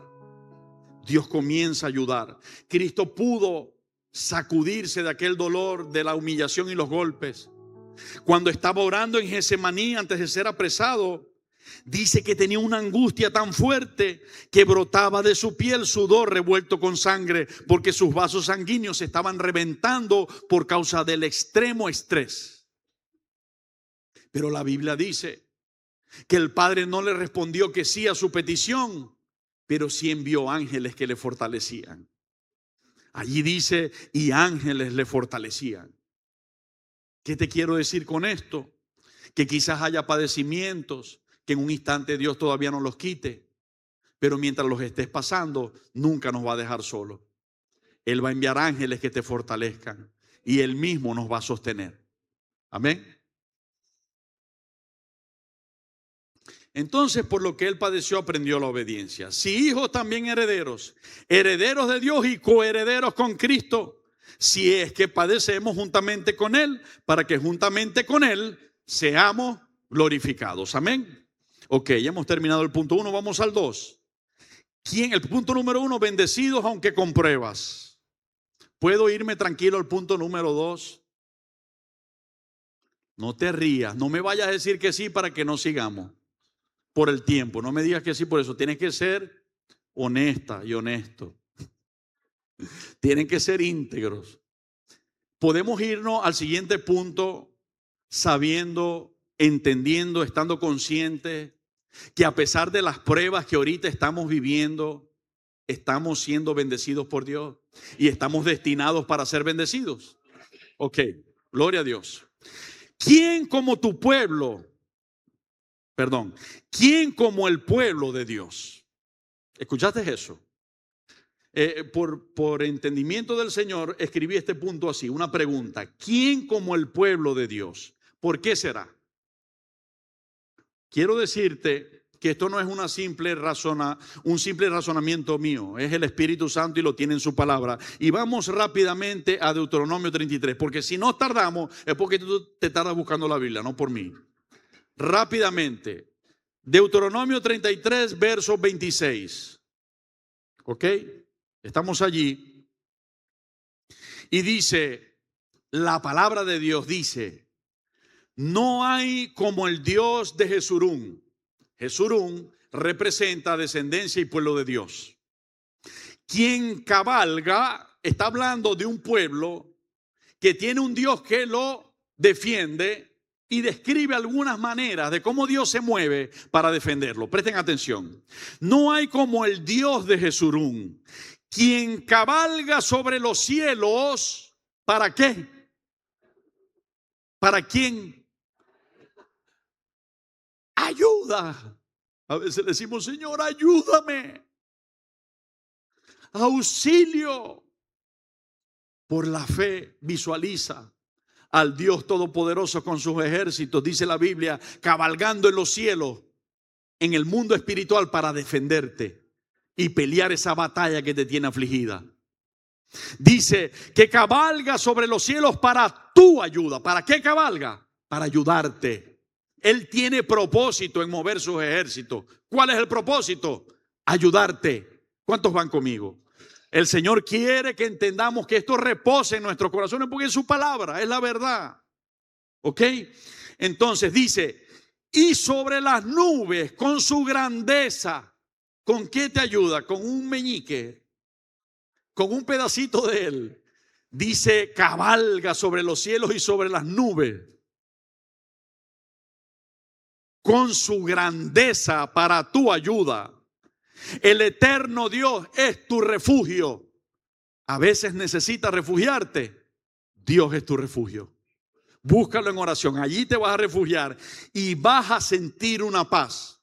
Dios comienza a ayudar. Cristo pudo sacudirse de aquel dolor, de la humillación y los golpes. Cuando estaba orando en Getsemaní antes de ser apresado, dice que tenía una angustia tan fuerte que brotaba de su piel sudor revuelto con sangre, porque sus vasos sanguíneos se estaban reventando por causa del extremo estrés. Pero la Biblia dice que el Padre no le respondió que sí a su petición, pero sí envió ángeles que le fortalecían. Allí dice, y ángeles le fortalecían. ¿Qué te quiero decir con esto? Que quizás haya padecimientos que en un instante Dios todavía no los quite, pero mientras los estés pasando, nunca nos va a dejar solos. Él va a enviar ángeles que te fortalezcan y Él mismo nos va a sostener. Amén. Entonces, por lo que Él padeció, aprendió la obediencia. Si hijos, también herederos, herederos de Dios y coherederos con Cristo, si es que padecemos juntamente con Él, para que juntamente con Él seamos glorificados. Amén. Ok, ya hemos terminado el punto 1, vamos al 2. El punto número 1, bendecidos aunque con pruebas. ¿Puedo irme tranquilo al punto número 2? No te rías, no me vayas a decir que sí para que no sigamos por el tiempo. No me digas que sí por eso, tienes que ser honesta y honesto. Tienen que ser íntegros. Podemos irnos al siguiente punto sabiendo, entendiendo, estando conscientes que a pesar de las pruebas que ahorita estamos viviendo, estamos siendo bendecidos por Dios y estamos destinados para ser bendecidos. Ok, gloria a Dios. ¿Quién como tu pueblo? Perdón, ¿quién como el pueblo de Dios? ¿Escuchaste eso? Por entendimiento del Señor, escribí este punto así, una pregunta. ¿Quién como el pueblo de Dios? ¿Por qué será? Quiero decirte que esto no es un simple razonamiento mío, es el Espíritu Santo y lo tiene en su palabra. Y vamos rápidamente a Deuteronomio 33, porque si no tardamos es porque tú te tardas buscando la Biblia, no por mí. Rápidamente, Deuteronomio 33, verso 26. ¿Ok? Estamos allí. Y dice, la palabra de Dios dice, no hay como el Dios de Jesurún. Jesurún representa descendencia y pueblo de Dios. Quien cabalga, está hablando de un pueblo que tiene un Dios que lo defiende y describe algunas maneras de cómo Dios se mueve para defenderlo. Presten atención. No hay como el Dios de Jesurún, quien cabalga sobre los cielos. ¿Para qué? ¿Para quién? Ayuda. A veces le decimos, Señor, ayúdame. Auxilio. Por la fe visualiza al Dios Todopoderoso con sus ejércitos, dice la Biblia, cabalgando en los cielos, en el mundo espiritual para defenderte y pelear esa batalla que te tiene afligida. Dice que cabalga sobre los cielos para tu ayuda. ¿Para qué cabalga? Para ayudarte. Él tiene propósito en mover sus ejércitos. ¿Cuál es el propósito? Ayudarte. ¿Cuántos van conmigo? El Señor quiere que entendamos que esto repose en nuestros corazones porque es su palabra, es la verdad. ¿Ok? Entonces dice, y sobre las nubes con su grandeza. ¿Con qué te ayuda? Con un meñique, con un pedacito de él. Dice, cabalga sobre los cielos y sobre las nubes. Con su grandeza para tu ayuda. El eterno Dios es tu refugio. A veces necesitas refugiarte. Dios es tu refugio. Búscalo en oración. Allí te vas a refugiar y vas a sentir una paz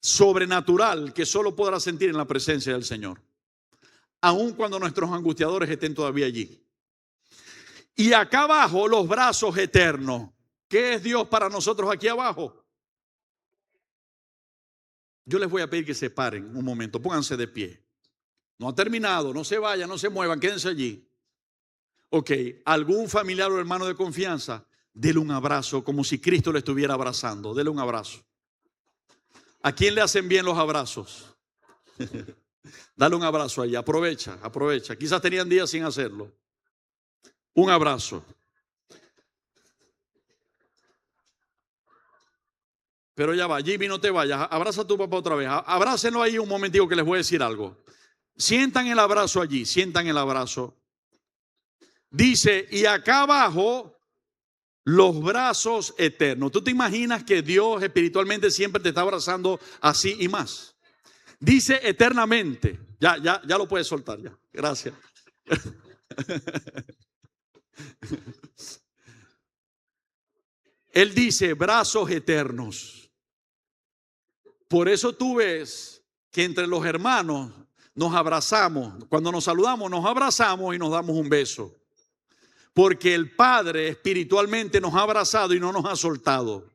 sobrenatural que solo podrás sentir en la presencia del Señor. Aun cuando nuestros angustiadores estén todavía allí. Y acá abajo los brazos eternos. ¿Qué es Dios para nosotros aquí abajo? Yo les voy a pedir que se paren un momento, pónganse de pie. No ha terminado, no se vayan, no se muevan, quédense allí. Ok, algún familiar o hermano de confianza, dele un abrazo como si Cristo le estuviera abrazando, dele un abrazo. ¿A quién le hacen bien los abrazos? Dale un abrazo allí, aprovecha, aprovecha. Quizás tenían días sin hacerlo. Un abrazo. Pero ya va, Jimmy, no te vayas. Abraza a tu papá otra vez. Abrácenlo ahí un momentico que les voy a decir algo. Sientan el abrazo allí, sientan el abrazo. Dice, y acá abajo, los brazos eternos. ¿Tú te imaginas que Dios espiritualmente siempre te está abrazando así y más? Dice eternamente. Ya lo puedes soltar ya. Gracias. Él dice brazos eternos. Por eso tú ves que entre los hermanos nos abrazamos. Cuando nos saludamos nos abrazamos y nos damos un beso. Porque el Padre espiritualmente nos ha abrazado y no nos ha soltado.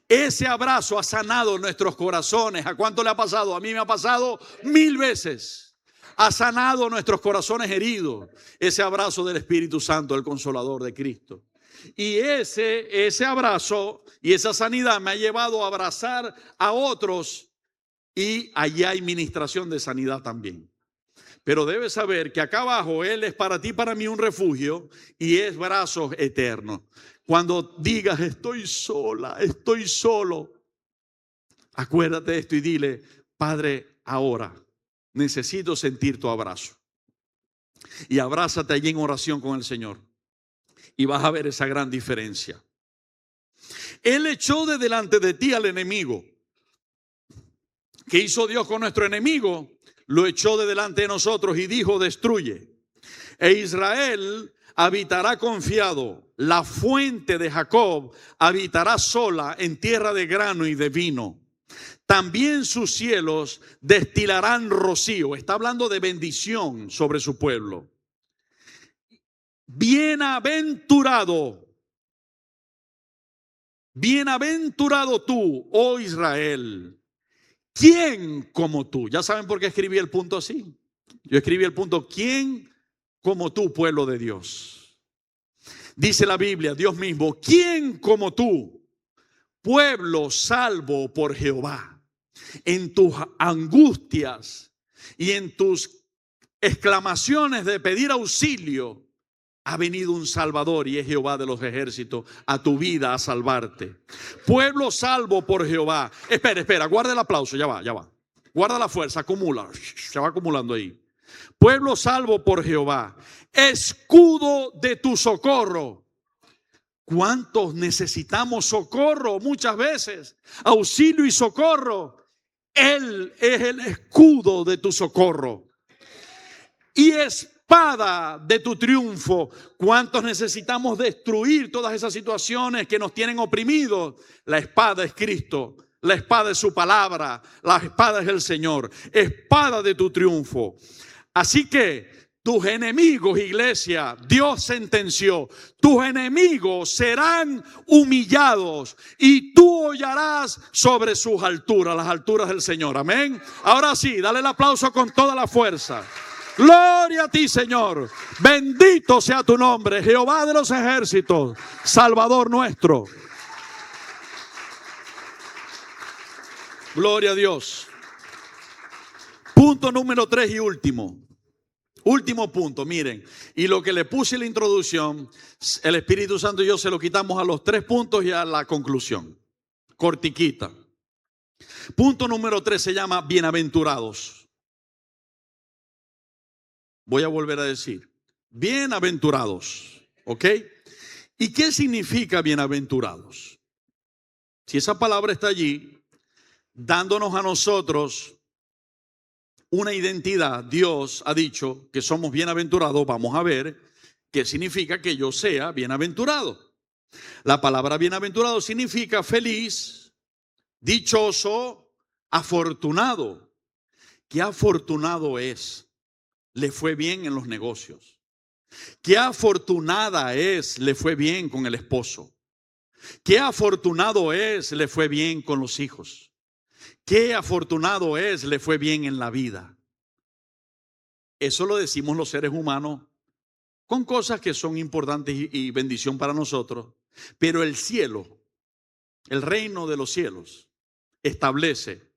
Ese abrazo ha sanado nuestros corazones. ¿A cuánto le ha pasado? A mí me ha pasado 1000 veces. Ha sanado nuestros corazones heridos. Ese abrazo del Espíritu Santo, el Consolador de Cristo. Y ese abrazo y esa sanidad me ha llevado a abrazar a otros. Y allí hay ministración de sanidad también. Pero debes saber que acá abajo Él es para ti, para mí un refugio y es brazos eternos. Cuando digas estoy sola, estoy solo, acuérdate de esto y dile, Padre, ahora necesito sentir tu abrazo. Y abrázate allí en oración con el Señor y vas a ver esa gran diferencia. Él echó de delante de ti al enemigo. ¿Qué hizo Dios con nuestro enemigo? Lo echó de delante de nosotros y dijo, destruye. E Israel habitará confiado. La fuente de Jacob habitará sola en tierra de grano y de vino. También sus cielos destilarán rocío. Está hablando de bendición sobre su pueblo. Bienaventurado. Bienaventurado tú, oh Israel. ¿Quién como tú? Ya saben por qué escribí el punto así. Yo escribí el punto, ¿quién como tú, pueblo de Dios? Dice la Biblia, Dios mismo, ¿quién como tú, pueblo salvo por Jehová? En tus angustias y en tus exclamaciones de pedir auxilio, ha venido un Salvador y es Jehová de los ejércitos a tu vida a salvarte. Pueblo salvo por Jehová. Espera, guarda el aplauso, ya va. Guarda la fuerza, acumula, se va acumulando ahí. Pueblo salvo por Jehová, escudo de tu socorro. ¿Cuántos necesitamos socorro? Muchas veces, auxilio y socorro. Él es el escudo de tu socorro. Y espada de tu triunfo. ¿Cuántos necesitamos destruir todas esas situaciones que nos tienen oprimidos? La espada es Cristo, la espada es su palabra, la espada es el Señor. Espada de tu triunfo. Así que tus enemigos, iglesia, Dios sentenció, tus enemigos serán humillados y tú hollarás sobre sus alturas, las alturas del Señor. Amén. Ahora sí, dale el aplauso con toda la fuerza. Gloria a ti, Señor. Bendito sea tu nombre, Jehová de los ejércitos, Salvador nuestro. Gloria a Dios. Punto número 3 y último. Último punto, miren. Y lo que le puse en la introducción, el Espíritu Santo y yo se lo quitamos a los 3 puntos y a la conclusión. Cortiquita. Punto número 3 se llama bienaventurados. Voy a volver a decir, bienaventurados. ¿Ok? ¿Y qué significa bienaventurados? Si esa palabra está allí, dándonos a nosotros una identidad, Dios ha dicho que somos bienaventurados. Vamos a ver qué significa que yo sea bienaventurado. La palabra bienaventurado significa feliz, dichoso, afortunado. ¿Qué afortunado es? Le fue bien en los negocios. Qué afortunada es, le fue bien con el esposo. Qué afortunado es, le fue bien con los hijos. Qué afortunado es, le fue bien en la vida. Eso lo decimos los seres humanos con cosas que son importantes y bendición para nosotros. Pero el cielo, el reino de los cielos, establece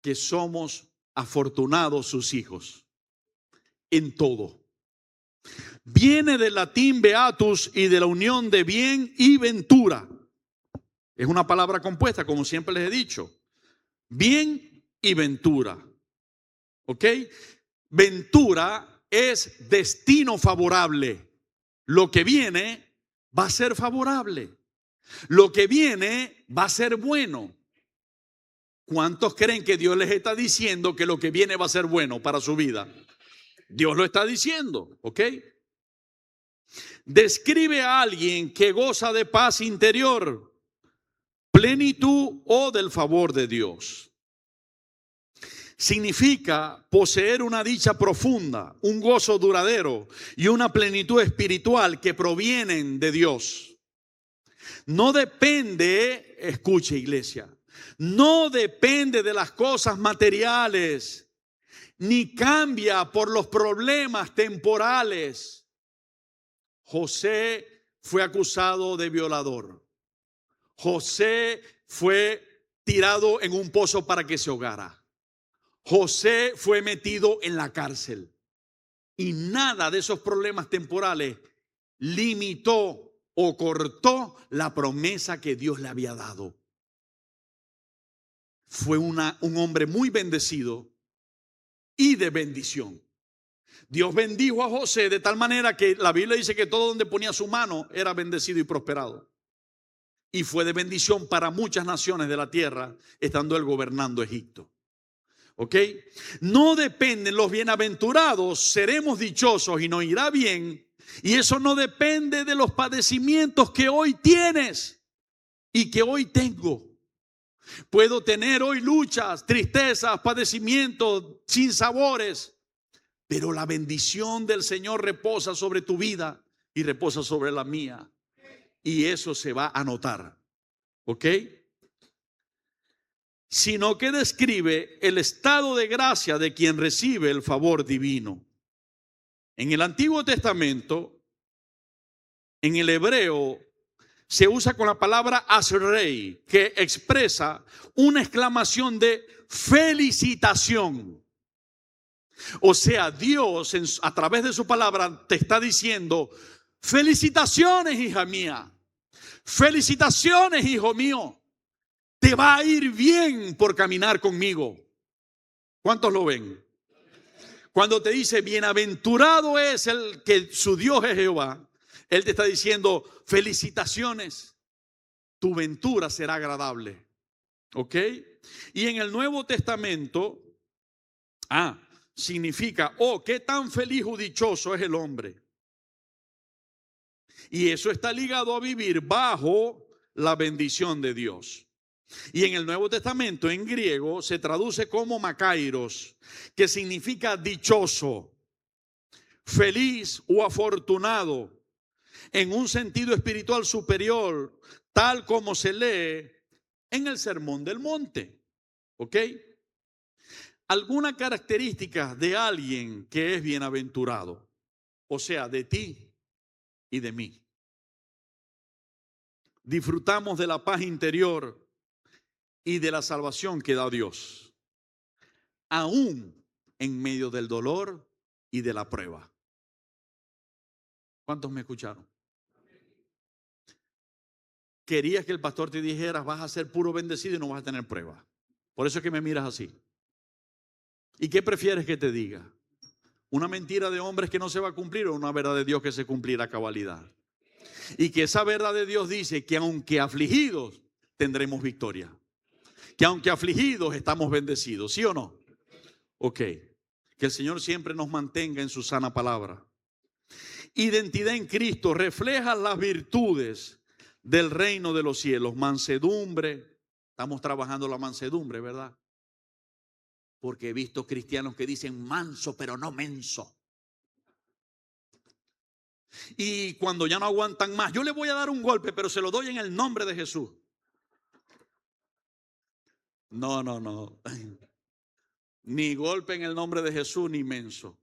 que somos afortunados sus hijos en todo. Viene del latín beatus y de la unión de bien y ventura. Es una palabra compuesta, como siempre les he dicho. Bien y ventura. ¿Ok? Ventura es destino favorable. Lo que viene va a ser favorable. Lo que viene va a ser bueno. ¿Cuántos creen que Dios les está diciendo que lo que viene va a ser bueno para su vida? Dios lo está diciendo, ¿ok? Describe a alguien que goza de paz interior, plenitud o del favor de Dios. Significa poseer una dicha profunda, un gozo duradero y una plenitud espiritual que provienen de Dios. No depende, escuche iglesia, no depende de las cosas materiales, ni cambia por los problemas temporales. José fue acusado de violador. José fue tirado en un pozo para que se ahogara. José fue metido en la cárcel. Y nada de esos problemas temporales limitó o cortó la promesa que Dios le había dado. Fue un hombre muy bendecido y de bendición. Dios bendijo a José de tal manera que la Biblia dice que todo donde ponía su mano era bendecido y prosperado. Y fue de bendición para muchas naciones de la tierra, estando él gobernando Egipto. ¿Ok? No dependen, los bienaventurados seremos dichosos y nos irá bien. Y eso no depende de los padecimientos que hoy tienes y que hoy tengo. Puedo tener hoy luchas, tristezas, padecimientos, sinsabores, pero la bendición del Señor reposa sobre tu vida y reposa sobre la mía. Y eso se va a notar. ¿Ok? Sino que describe el estado de gracia de quien recibe el favor divino. En el Antiguo Testamento, en el hebreo, se usa con la palabra asrei, que expresa una exclamación de felicitación. O sea, Dios a través de su palabra te está diciendo: felicitaciones, hija mía. Felicitaciones, hijo mío. Te va a ir bien por caminar conmigo. ¿Cuántos lo ven? Cuando te dice bienaventurado es el que su Dios es Jehová, Él te está diciendo felicitaciones. Tu ventura será agradable. ¿Ok? Y en el Nuevo Testamento, significa, qué tan feliz o dichoso es el hombre. Y eso está ligado a vivir bajo la bendición de Dios. Y en el Nuevo Testamento, en griego, se traduce como makairos, que significa dichoso. feliz o afortunado en un sentido espiritual superior, tal como se lee en el Sermón del Monte. ¿Ok? Alguna característica de alguien que es bienaventurado, o sea, de ti y de mí. Disfrutamos de la paz interior y de la salvación que da Dios, aún en medio del dolor y de la prueba. ¿Cuántos me escucharon? Querías que el pastor te dijera: vas a ser puro bendecido y no vas a tener prueba. Por eso es que me miras así. ¿Y qué prefieres que te diga? ¿Una mentira de hombres que no se va a cumplir o una verdad de Dios que se cumplirá a cabalidad? Y que esa verdad de Dios dice que aunque afligidos tendremos victoria. Que aunque afligidos estamos bendecidos, ¿sí o no? Ok. Que el Señor siempre nos mantenga en su sana palabra. Identidad en Cristo refleja las virtudes del reino de los cielos. Mansedumbre. Estamos trabajando la mansedumbre, ¿verdad? Porque he visto cristianos que dicen manso pero no menso. Y cuando ya no aguantan más, yo le voy a dar un golpe, pero se lo doy en el nombre de Jesús. No. Ni golpe en el nombre de Jesús, ni menso.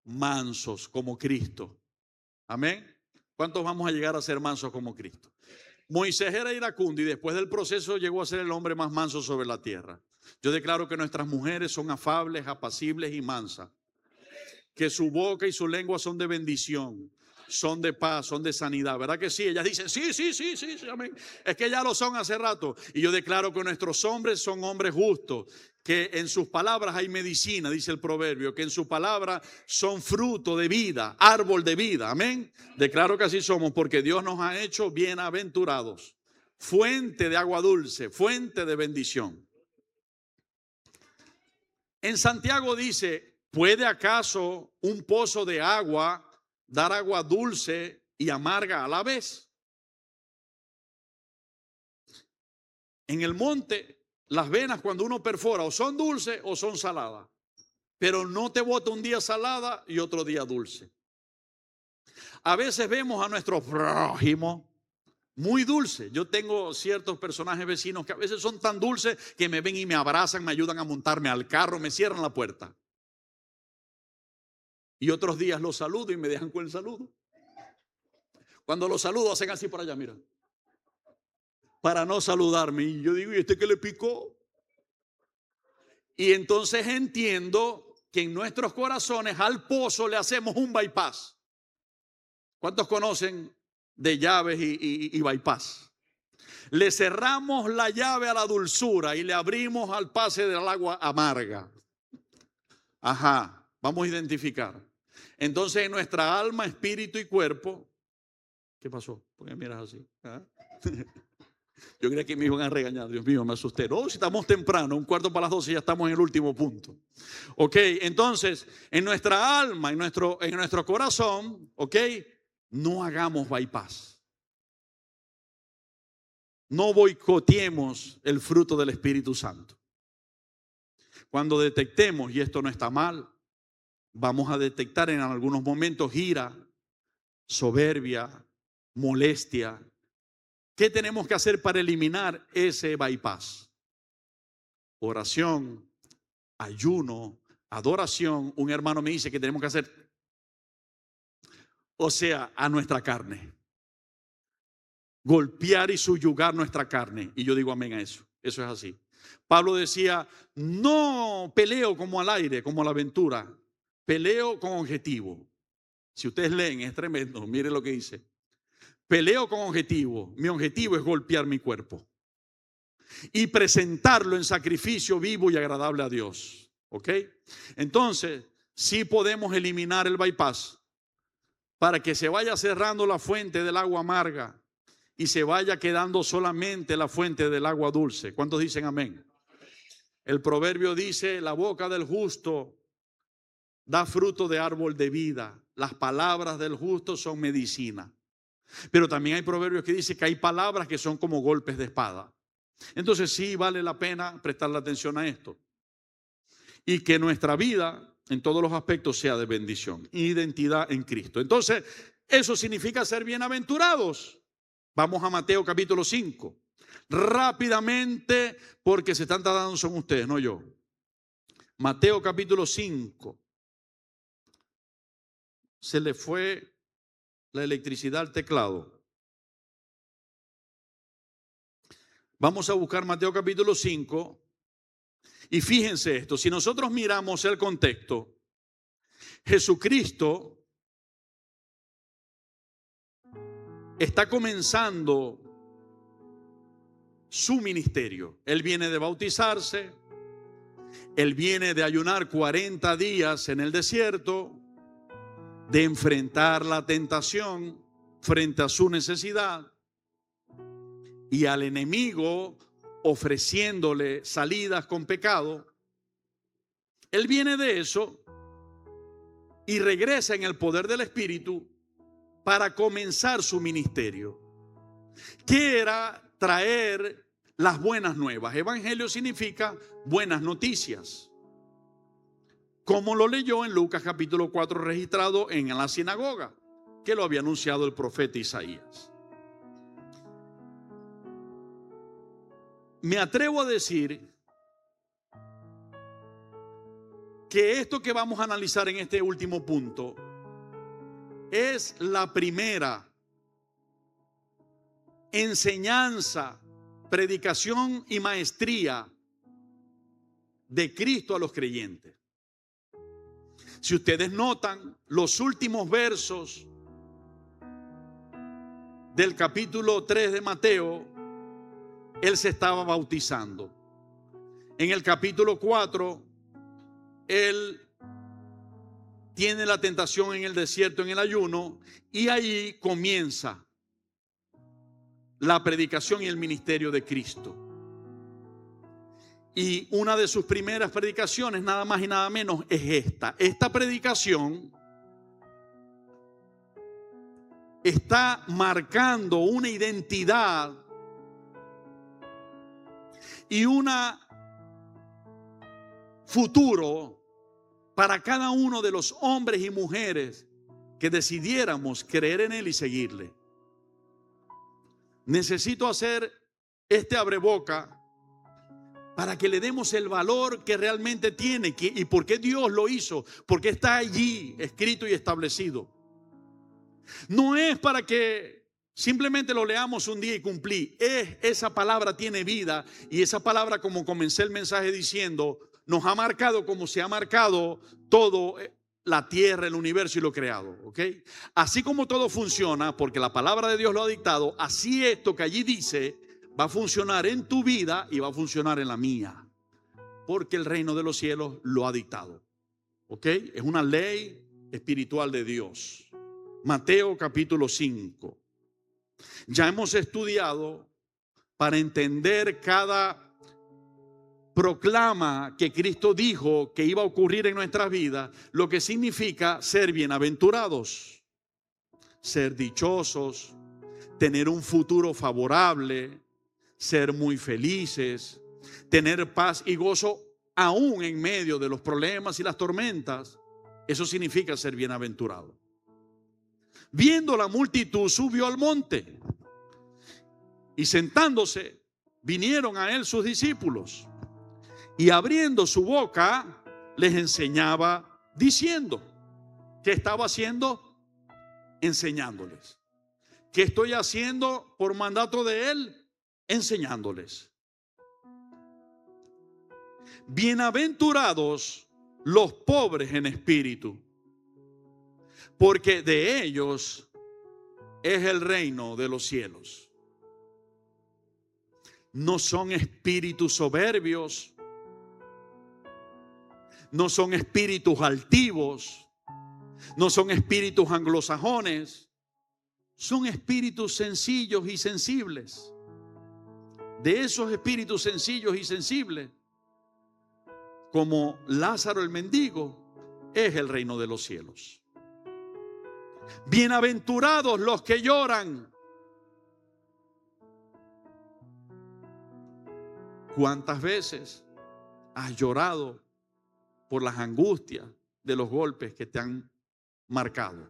Mansos como Cristo. Amén. ¿Cuántos vamos a llegar a ser mansos como Cristo? Moisés era iracundo y después del proceso llegó a ser el hombre más manso sobre la tierra. Yo declaro que nuestras mujeres son afables, apacibles y mansas. Que su boca y su lengua son de bendición, son de paz, son de sanidad. ¿Verdad que sí? Ellas dicen sí, amén. Es que ya lo son hace rato. Y yo declaro que nuestros hombres son hombres justos, que en sus palabras hay medicina, dice el proverbio, que en su palabra son fruto de vida, árbol de vida. Amén. Declaro que así somos porque Dios nos ha hecho bienaventurados, fuente de agua dulce, fuente de bendición. En Santiago dice: ¿puede acaso un pozo de agua dar agua dulce y amarga a la vez? En el monte, las venas cuando uno perfora o son dulces o son saladas. Pero no te bota un día salada y otro día dulce. A veces vemos a nuestro prójimo muy dulce. Yo tengo ciertos personajes vecinos que a veces son tan dulces que me ven y me abrazan, me ayudan a montarme al carro, me cierran la puerta. Y otros días los saludo y me dejan con el saludo. Cuando los saludo hacen así por allá, mira, para no saludarme. Y yo digo: ¿y este qué le picó? Y entonces entiendo que en nuestros corazones al pozo le hacemos un bypass. ¿Cuántos conocen de llaves y bypass? Le cerramos la llave a la dulzura y le abrimos al pase del agua amarga. Ajá, vamos a identificar. Entonces en nuestra alma, espíritu y cuerpo. ¿Qué pasó? ¿Por qué miras así? ¿Ah? Yo creía que me iban a regañar. Dios mío, me asusté. No, si estamos temprano, 11:45, ya estamos en el último punto. Ok, entonces en nuestra alma, en nuestro corazón, ok, no hagamos bypass. No boicoteemos el fruto del Espíritu Santo. Cuando detectemos, y esto no está mal, vamos a detectar en algunos momentos ira, soberbia, molestia. ¿Qué tenemos que hacer para eliminar ese bypass? Oración, ayuno, adoración. Un hermano me dice que tenemos que hacer, o sea, a nuestra carne. Golpear y subyugar nuestra carne. Y yo digo amén a eso. Eso es así. Pablo decía: no peleo como al aire, como a la aventura. Peleo con objetivo. Si ustedes leen, es tremendo. Mire lo que dice. Peleo con objetivo. Mi objetivo es golpear mi cuerpo y presentarlo en sacrificio vivo y agradable a Dios. ¿Ok? Entonces, sí podemos eliminar el bypass para que se vaya cerrando la fuente del agua amarga y se vaya quedando solamente la fuente del agua dulce. ¿Cuántos dicen amén? El proverbio dice: la boca del justo da fruto de árbol de vida. Las palabras del justo son medicina. Pero también hay proverbios que dicen que hay palabras que son como golpes de espada. Entonces sí vale la pena prestarle atención a esto. Y que nuestra vida en todos los aspectos sea de bendición. Identidad en Cristo. Entonces, eso significa ser bienaventurados. Vamos a Mateo capítulo 5. Rápidamente, porque se están tardando son ustedes, no yo. Mateo capítulo 5. Se le fue la electricidad al teclado. Vamos a buscar Mateo capítulo 5. Y fíjense esto, si nosotros miramos el contexto, Jesucristo está comenzando su ministerio. Él viene de bautizarse, Él viene de ayunar 40 días en el desierto, de enfrentar la tentación frente a su necesidad y al enemigo ofreciéndole salidas con pecado. Él viene de eso y regresa en el poder del Espíritu para comenzar su ministerio, que era traer las buenas nuevas. Evangelio significa buenas noticias, como lo leyó en Lucas capítulo 4, registrado en la sinagoga, que lo había anunciado el profeta Isaías. Me atrevo a decir que esto que vamos a analizar en este último punto es la primera enseñanza, predicación y maestría de Cristo a los creyentes. Si ustedes notan, los últimos versos del capítulo 3 de Mateo, Él se estaba bautizando. En el capítulo 4, Él tiene la tentación en el desierto, en el ayuno, y ahí comienza la predicación y el ministerio de Cristo. Y una de sus primeras predicaciones, nada más y nada menos, es esta. Esta predicación está marcando una identidad y un futuro para cada uno de los hombres y mujeres que decidiéramos creer en Él y seguirle. Necesito hacer este abreboca para que le demos el valor que realmente tiene y por qué Dios lo hizo, porque está allí escrito y establecido. No es para que simplemente lo leamos un día y cumplí. Esa palabra tiene vida, y esa palabra, como comencé el mensaje diciendo, nos ha marcado como se ha marcado todo la tierra, el universo y lo creado, ¿ok? Así como todo funciona, porque la palabra de Dios lo ha dictado, así esto que allí dice va a funcionar en tu vida y va a funcionar en la mía, porque el reino de los cielos lo ha dictado, ¿ok? Es una ley espiritual de Dios. Mateo capítulo 5. Ya hemos estudiado para entender cada proclama que Cristo dijo que iba a ocurrir en nuestras vidas, lo que significa ser bienaventurados, ser dichosos, tener un futuro favorable, ser muy felices, tener paz y gozo aún en medio de los problemas y las tormentas. Eso significa ser bienaventurado. Viendo la multitud, subió al monte y sentándose vinieron a él sus discípulos, y abriendo su boca les enseñaba diciendo. ¿Qué estaba haciendo? Enseñándoles. ¿Qué estoy haciendo por mandato de él? Enseñándoles. Bienaventurados los pobres en espíritu, porque de ellos es el reino de los cielos. No son espíritus soberbios, no son espíritus altivos, no son espíritus anglosajones, son espíritus sencillos y sensibles. De esos espíritus sencillos y sensibles, como Lázaro el mendigo, es el reino de los cielos. Bienaventurados los que lloran. ¿Cuántas veces has llorado por las angustias, de los golpes que te han marcado.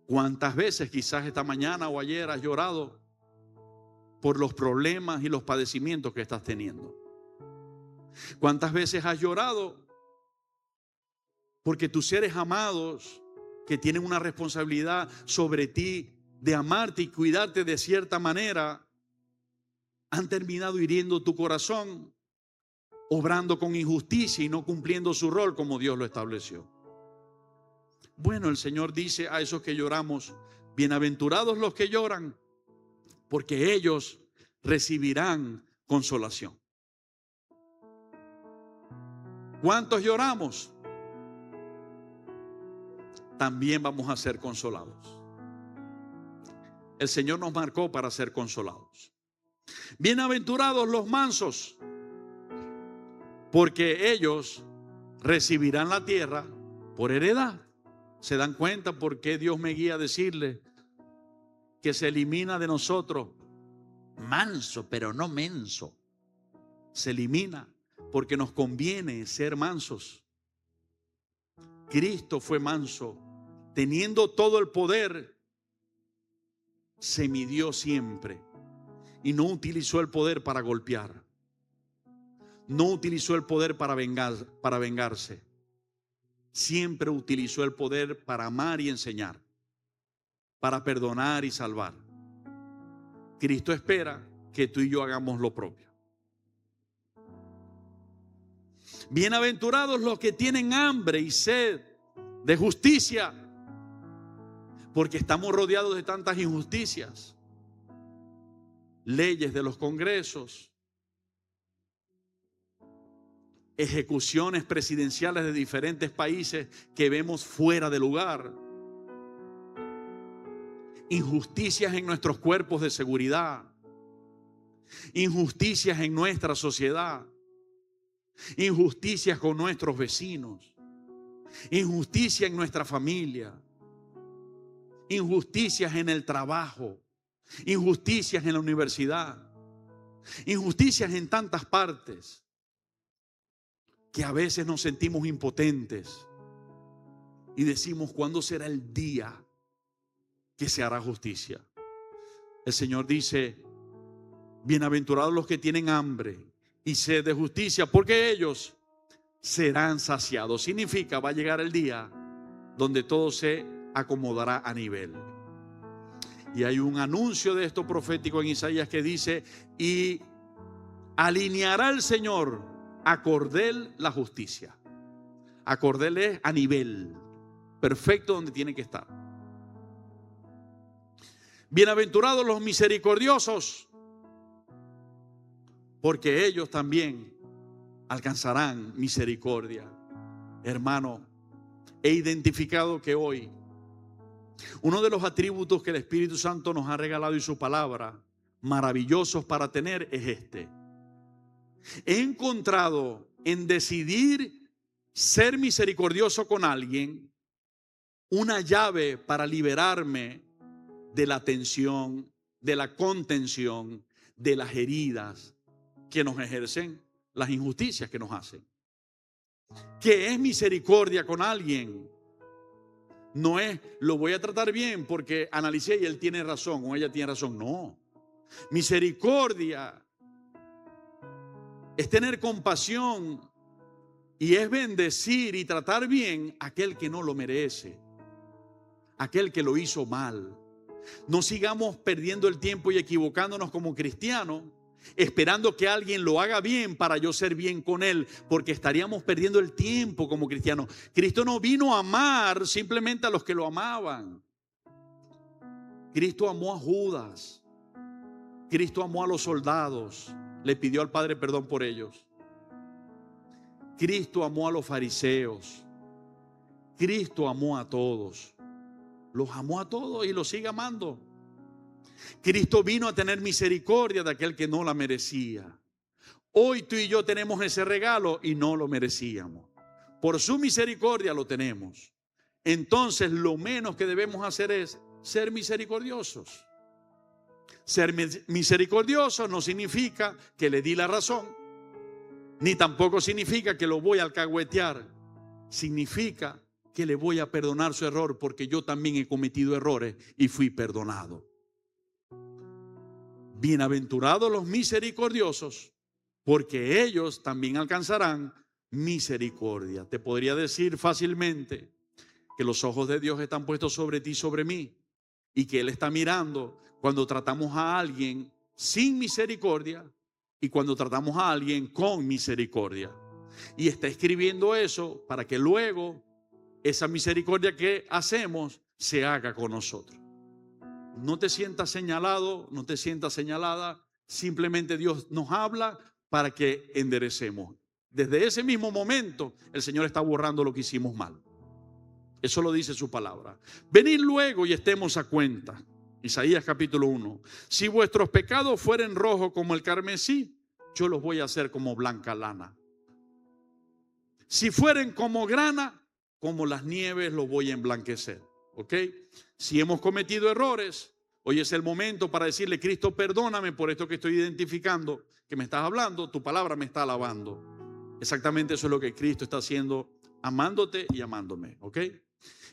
¿Cuántas veces quizás esta mañana o ayer has llorado por los problemas y los padecimientos que estás teniendo? ¿Cuántas veces has llorado porque tus seres amados que tienen una responsabilidad sobre ti de amarte y cuidarte de cierta manera han terminado hiriendo tu corazón, obrando con injusticia y no cumpliendo su rol como Dios lo estableció? Bueno, el Señor dice a esos que lloramos: bienaventurados los que lloran, porque ellos recibirán consolación. ¿Cuántos lloramos? También vamos a ser consolados. El Señor nos marcó para ser consolados. Bienaventurados los mansos, porque ellos recibirán la tierra por heredad. ¿Se dan cuenta por qué Dios me guía a decirle que se elimina de nosotros manso, pero no menso? Se elimina porque nos conviene ser mansos. Cristo fue manso, teniendo todo el poder, se midió siempre y no utilizó el poder para golpear. No utilizó el poder para vengarse. Siempre utilizó el poder para amar y enseñar, para perdonar y salvar. Cristo espera que tú y yo hagamos lo propio. Bienaventurados los que tienen hambre y sed de justicia, porque estamos rodeados de tantas injusticias, leyes de los congresos, ejecuciones presidenciales de diferentes países que vemos fuera de lugar, injusticias en nuestros cuerpos de seguridad, injusticias en nuestra sociedad, injusticias con nuestros vecinos, injusticia en nuestra familia, injusticias en el trabajo, injusticias en la universidad, injusticias en tantas partes, que a veces nos sentimos impotentes y decimos: ¿cuándo será el día que se hará justicia? El Señor dice: bienaventurados los que tienen hambre y sed de justicia, porque ellos serán saciados. Significa, va a llegar el día donde todo se acomodará a nivel. Y hay un anuncio de esto profético en Isaías que dice: y alineará el Señor a cordel la justicia. A cordel es a nivel, perfecto donde tiene que estar. Bienaventurados los misericordiosos, porque ellos también alcanzarán misericordia. Hermano, he identificado que hoy uno de los atributos que el Espíritu Santo nos ha regalado y su palabra, maravillosos para tener, es este. He encontrado en decidir ser misericordioso con alguien una llave para liberarme de la tensión, de la contención, de las heridas que nos ejercen, las injusticias que nos hacen. ¿Qué es misericordia con alguien? No es: lo voy a tratar bien porque analicé y él tiene razón o ella tiene razón. No. Misericordia es tener compasión y es bendecir y tratar bien a aquel que no lo merece, aquel que lo hizo mal. No sigamos perdiendo el tiempo y equivocándonos como cristianos, esperando que alguien lo haga bien para yo ser bien con él, porque estaríamos perdiendo el tiempo como cristianos. Cristo no vino a amar simplemente a los que lo amaban. Cristo amó a Judas. Cristo amó a los soldados. Le pidió al Padre perdón por ellos. Cristo amó a los fariseos. Cristo amó a todos. Los amó a todos y los sigue amando. Cristo vino a tener misericordia de aquel que no la merecía. Hoy tú y yo tenemos ese regalo y no lo merecíamos. Por su misericordia lo tenemos. Entonces lo menos que debemos hacer es ser misericordiosos. Ser misericordioso no significa que le di la razón, Ni tampoco significa que lo voy a alcahuetear. Significa que le voy a perdonar su error, porque yo también he cometido errores y fui perdonado. Bienaventurados los misericordiosos, porque ellos también alcanzarán misericordia. Te podría decir fácilmente que los ojos de Dios están puestos sobre ti y sobre mí, y que Él está mirando cuando tratamos a alguien sin misericordia y cuando tratamos a alguien con misericordia. Y está escribiendo eso para que luego esa misericordia que hacemos se haga con nosotros. No te sientas señalado, no te sientas señalada. Simplemente Dios nos habla para que enderecemos. Desde ese mismo momento el Señor está borrando lo que hicimos mal. Eso lo dice su palabra. Venid luego y estemos a cuenta. Isaías capítulo 1. Si vuestros pecados fueren rojos como el carmesí, yo los voy a hacer como blanca lana. Si fueren como grana, como las nieves los voy a emblanquecer. ¿Ok? Si hemos cometido errores, hoy es el momento para decirle: Cristo, perdóname por esto que estoy identificando, que me estás hablando, tu palabra me está alabando. Exactamente eso es lo que Cristo está haciendo, amándote y amándome. ¿Ok?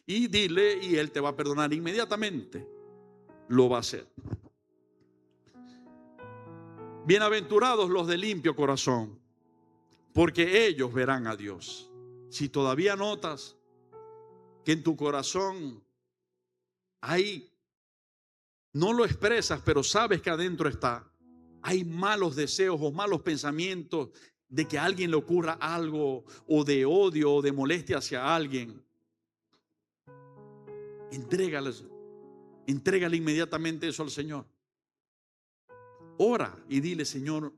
Y dile, y Él te va a perdonar inmediatamente. Lo va a hacer. Bienaventurados los de limpio corazón, porque ellos verán a Dios. Si todavía notas que en tu corazón hay, no lo expresas, pero sabes que adentro está, hay malos deseos o malos pensamientos de que a alguien le ocurra algo, o de odio o de molestia hacia alguien, entrégale inmediatamente eso al Señor. Ora y dile: Señor,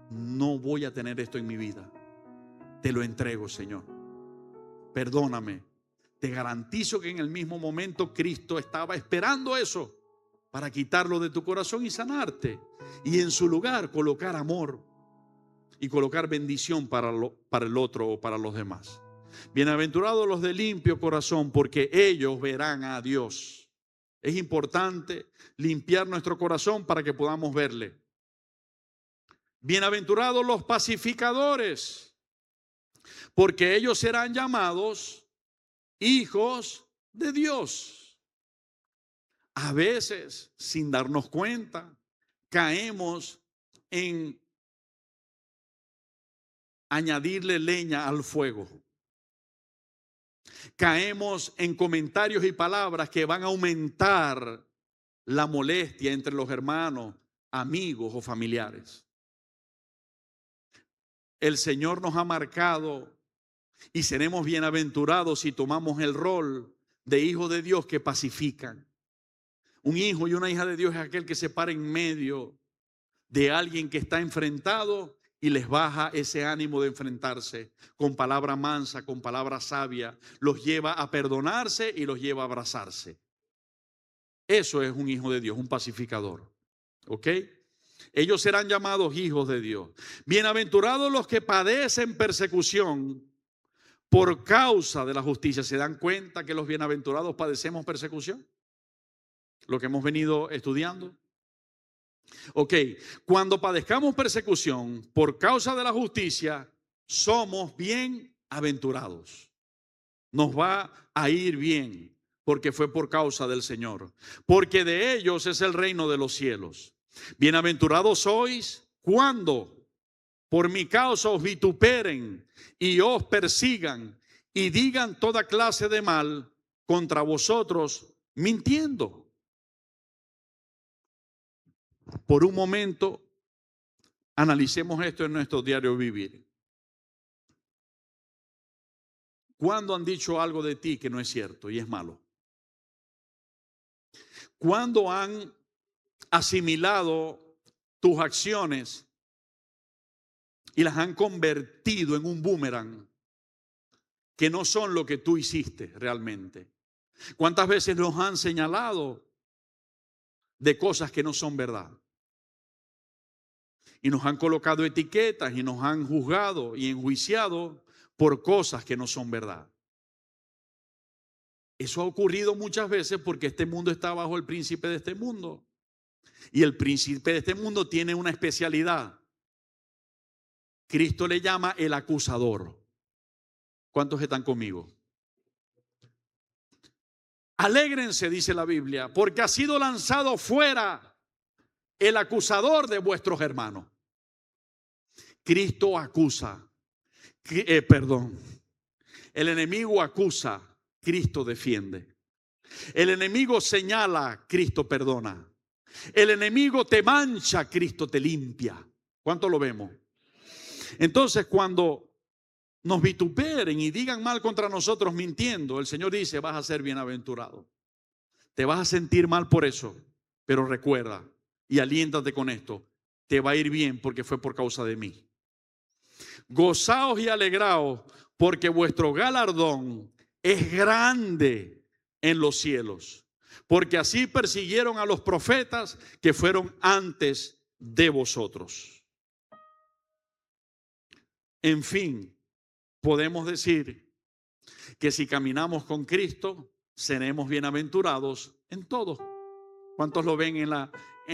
no voy a tener esto en mi vida. Te lo entrego, Señor. Perdóname. Te garantizo que en el mismo momento Cristo estaba esperando eso para quitarlo de tu corazón y sanarte. Y en su lugar colocar amor y colocar bendición para el otro o para los demás. Bienaventurados los de limpio corazón, porque ellos verán a Dios. Es importante limpiar nuestro corazón para que podamos verle. Bienaventurados los pacificadores, porque ellos serán llamados hijos de Dios. A veces, sin darnos cuenta, caemos en añadirle leña al fuego. Caemos en comentarios y palabras que van a aumentar la molestia entre los hermanos, amigos o familiares. El Señor nos ha marcado y seremos bienaventurados si tomamos el rol de hijos de Dios que pacifican. Un hijo y una hija de Dios es aquel que se para en medio de alguien que está enfrentado y les baja ese ánimo de enfrentarse con palabra mansa, con palabra sabia. Los lleva a perdonarse y los lleva a abrazarse. Eso es un hijo de Dios, un pacificador. ¿Ok? Ellos serán llamados hijos de Dios. Bienaventurados los que padecen persecución por causa de la justicia. ¿Se dan cuenta que los bienaventurados padecemos persecución? Lo que hemos venido estudiando. Ok, cuando padezcamos persecución por causa de la justicia, somos bienaventurados. Nos va a ir bien, porque fue por causa del Señor. Porque de ellos es el reino de los cielos. Bienaventurados sois cuando por mi causa os vituperen y os persigan y digan toda clase de mal contra vosotros, mintiendo. Por un momento, analicemos esto en nuestro diario vivir. ¿Cuándo han dicho algo de ti que no es cierto y es malo? ¿Cuándo han asimilado tus acciones y las han convertido en un boomerang que no son lo que tú hiciste realmente? ¿Cuántas veces nos han señalado de cosas que no son verdad? Y nos han colocado etiquetas y nos han juzgado y enjuiciado por cosas que no son verdad. Eso ha ocurrido muchas veces porque este mundo está bajo el príncipe de este mundo. Y el príncipe de este mundo tiene una especialidad. Cristo le llama el acusador. ¿Cuántos están conmigo? Alégrense, dice la Biblia, porque ha sido lanzado fuera el acusador de vuestros hermanos. Cristo acusa. El enemigo acusa, Cristo defiende. El enemigo señala, Cristo perdona. El enemigo te mancha, Cristo te limpia. ¿Cuánto lo vemos? Entonces, cuando nos vituperen y digan mal contra nosotros mintiendo, el Señor dice, vas a ser bienaventurado. Te vas a sentir mal por eso, pero recuerda y aliéntate con esto, te va a ir bien porque fue por causa de mí. Gozaos y alegraos porque vuestro galardón es grande en los cielos, porque así persiguieron a los profetas que fueron antes de vosotros. En fin, podemos decir que si caminamos con Cristo, seremos bienaventurados en todo. ¿Cuántos lo ven en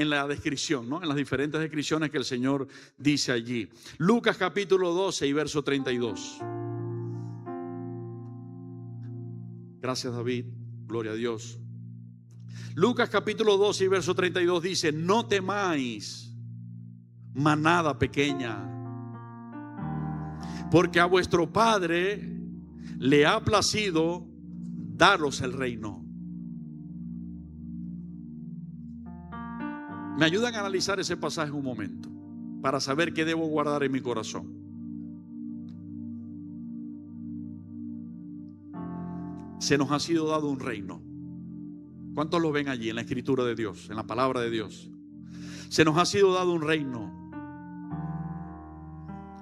la descripción, ¿no? En las diferentes descripciones que el Señor dice allí? Lucas capítulo 12 y verso 32. Gracias, David. Gloria a Dios. Lucas capítulo 12 y verso 32 dice: no temáis, manada pequeña, porque a vuestro Padre le ha placido daros el reino. ¿Me ayudan a analizar ese pasaje un momento para saber qué debo guardar en mi corazón? Se nos ha sido dado un reino. ¿Cuántos lo ven allí en la escritura de Dios, en la palabra de Dios? Se nos ha sido dado un reino.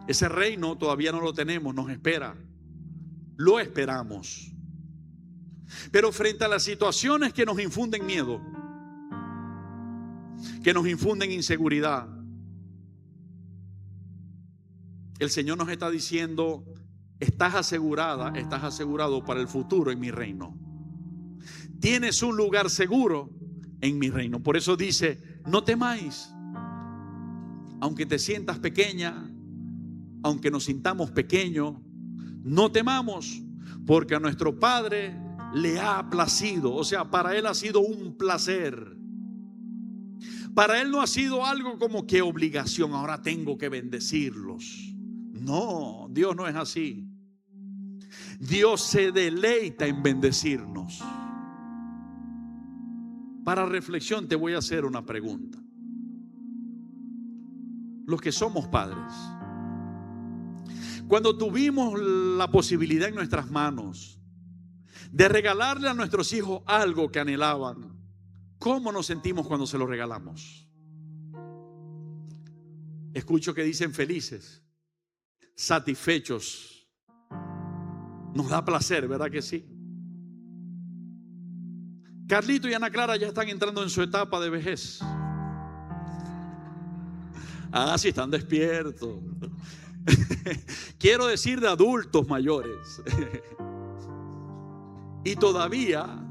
Ese reino todavía no lo tenemos, nos espera. Lo esperamos. Pero frente a las situaciones que nos infunden miedo, que nos infunden inseguridad, el Señor nos está diciendo: estás asegurada, estás asegurado para el futuro en mi reino. Tienes un lugar seguro en mi reino. Por eso dice: no temáis. Aunque te sientas pequeña, aunque nos sintamos pequeños, no temamos, porque a nuestro Padre le ha placido. O sea, para Él ha sido un placer. Para Él no ha sido algo como que obligación, ahora tengo que bendecirlos. No, Dios no es así. Dios se deleita en bendecirnos. Para reflexión te voy a hacer una pregunta. Los que somos padres, cuando tuvimos la posibilidad en nuestras manos de regalarle a nuestros hijos algo que anhelaban, ¿cómo nos sentimos cuando se lo regalamos? Escucho que dicen felices, satisfechos. Nos da placer, ¿verdad que sí? Carlito y Ana Clara ya están entrando en su etapa de vejez. Ah, sí, están despiertos. Quiero decir de adultos mayores. Y todavía,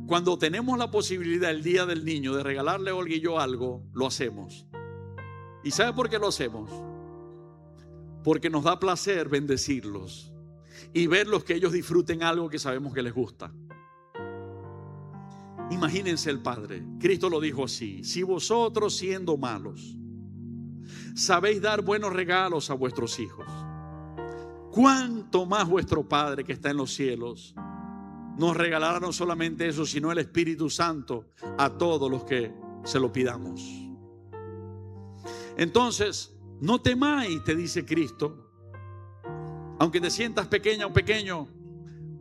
cuando tenemos la posibilidad el día del niño de regalarle a Olga y yo algo, lo hacemos. ¿Y sabe por qué lo hacemos? Porque nos da placer bendecirlos y verlos que ellos disfruten algo que sabemos que les gusta. Imagínense el Padre. Cristo lo dijo así: si vosotros, siendo malos, sabéis dar buenos regalos a vuestros hijos, ¿cuánto más vuestro Padre que está en los cielos nos regalará no solamente eso, sino el Espíritu Santo a todos los que se lo pidamos? Entonces, no temáis, te dice Cristo, aunque te sientas pequeña o pequeño,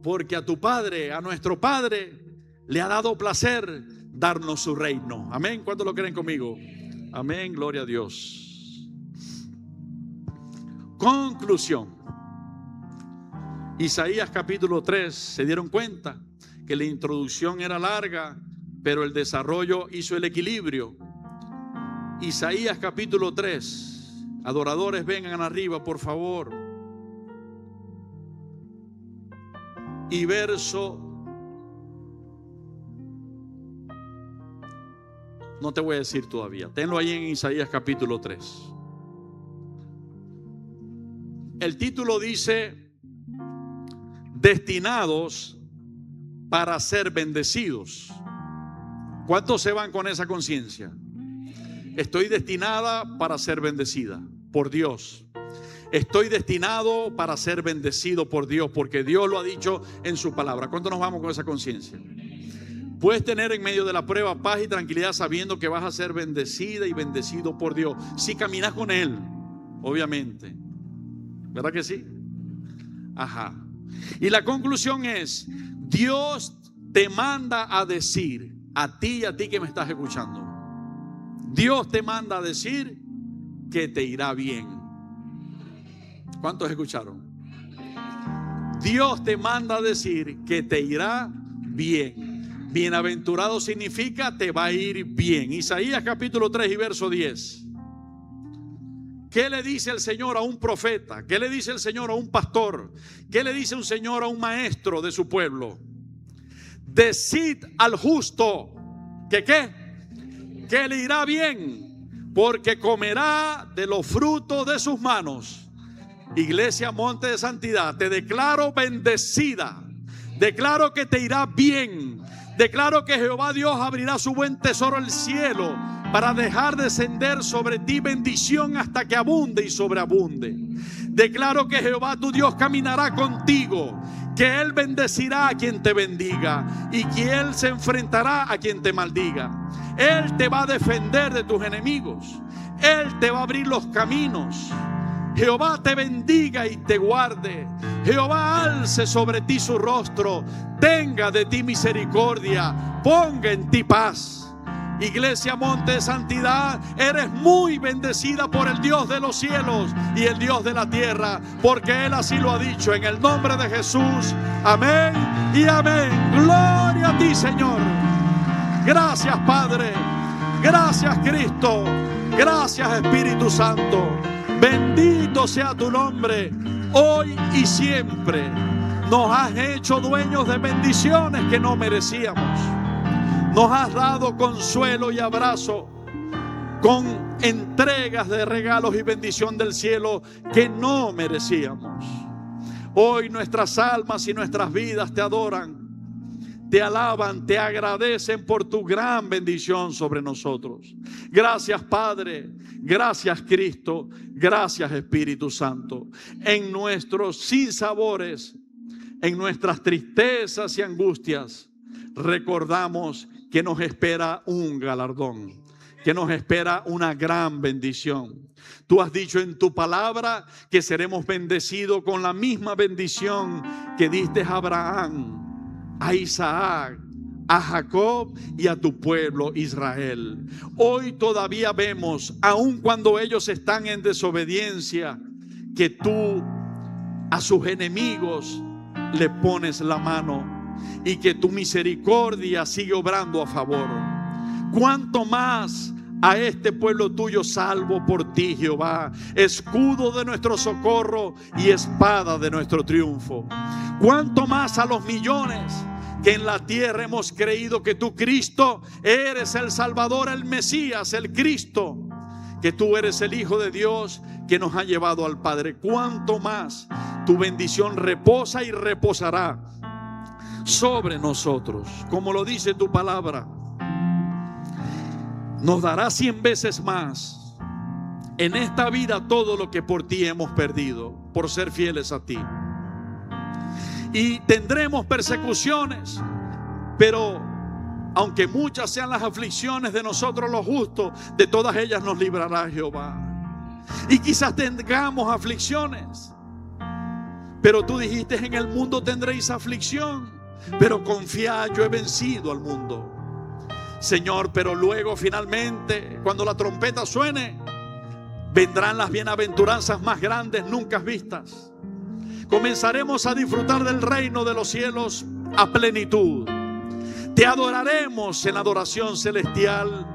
porque a tu Padre, a nuestro Padre, le ha dado placer darnos su reino. Amén. ¿Cuántos lo creen conmigo? Amén. Gloria a Dios. Conclusión. Isaías capítulo 3. ¿Se dieron cuenta que la introducción era larga, pero el desarrollo hizo el equilibrio? Isaías capítulo 3. Adoradores, vengan arriba, por favor. Y verso... No te voy a decir todavía. Tenlo ahí en Isaías capítulo 3. el título dice: destinados para ser bendecidos. ¿Cuántos se van con esa conciencia? Estoy destinada para ser bendecida por Dios. Estoy destinado para ser bendecido por Dios, porque Dios lo ha dicho en su palabra. ¿Cuántos nos vamos con esa conciencia? Puedes tener en medio de la prueba paz y tranquilidad, sabiendo que vas a ser bendecida y bendecido por Dios, si caminas con Él, obviamente. ¿Verdad que sí? Ajá. Y la conclusión es: Dios te manda a decir, a ti y a ti que me estás escuchando, Dios te manda a decir que te irá bien. ¿Cuántos escucharon? Dios te manda a decir que te irá bien. Bienaventurado significa te va a ir bien. Isaías capítulo 3 y verso 10. ¿Qué le dice el Señor a un profeta? ¿Qué le dice el Señor a un pastor? ¿Qué le dice un Señor a un maestro de su pueblo? Decid al justo que ¿qué? Que le irá bien, porque comerá de los frutos de sus manos. Iglesia Monte de Santidad, te declaro bendecida. Declaro que te irá bien. Declaro que Jehová Dios abrirá su buen tesoro el cielo para dejar descender sobre ti bendición hasta que abunde y sobreabunde. Declaro que Jehová tu Dios caminará contigo, que Él bendecirá a quien te bendiga y que Él se enfrentará a quien te maldiga. Él te va a defender de tus enemigos. Él te va a abrir los caminos. Jehová te bendiga y te guarde. Jehová alce sobre ti su rostro, tenga de ti misericordia, ponga en ti paz. Iglesia Monte de Santidad, eres muy bendecida por el Dios de los cielos y el Dios de la tierra, porque Él así lo ha dicho, en el nombre de Jesús. Amén y amén. Gloria a ti, Señor. Gracias, Padre. Gracias, Cristo. Gracias, Espíritu Santo. Bendito sea tu nombre, hoy y siempre. Nos has hecho dueños de bendiciones que no merecíamos. Nos has dado consuelo y abrazo con entregas de regalos y bendición del cielo que no merecíamos. Hoy nuestras almas y nuestras vidas te adoran, te alaban, te agradecen por tu gran bendición sobre nosotros. Gracias, Padre. Gracias, Cristo. Gracias, Espíritu Santo. En nuestros sinsabores, en nuestras tristezas y angustias, recordamos que nos espera un galardón, que nos espera una gran bendición. Tú has dicho en tu palabra que seremos bendecidos con la misma bendición que diste a Abraham, a Isaac, a Jacob y a tu pueblo Israel. Hoy todavía vemos, aun cuando ellos están en desobediencia, que tú a sus enemigos le pones la mano y que tu misericordia sigue obrando a favor. Cuánto más a este pueblo tuyo salvo por ti, Jehová, escudo de nuestro socorro y espada de nuestro triunfo. Cuánto más a los millones que en la tierra hemos creído que tú, Cristo, eres el Salvador, el Mesías, el Cristo, que tú eres el Hijo de Dios que nos ha llevado al Padre. Cuánto más tu bendición reposa y reposará sobre nosotros, como lo dice tu palabra. Nos dará 100 veces más en esta vida todo lo que por ti hemos perdido, por ser fieles a ti. Y tendremos persecuciones, pero aunque muchas sean las aflicciones de nosotros los justos, de todas ellas nos librará Jehová. Y quizás tengamos aflicciones, pero tú dijiste: en el mundo tendréis aflicción, pero confiad, yo he vencido al mundo. Señor, pero luego finalmente, cuando la trompeta suene, vendrán las bienaventuranzas más grandes nunca vistas. Comenzaremos a disfrutar del reino de los cielos a plenitud. Te adoraremos en adoración celestial,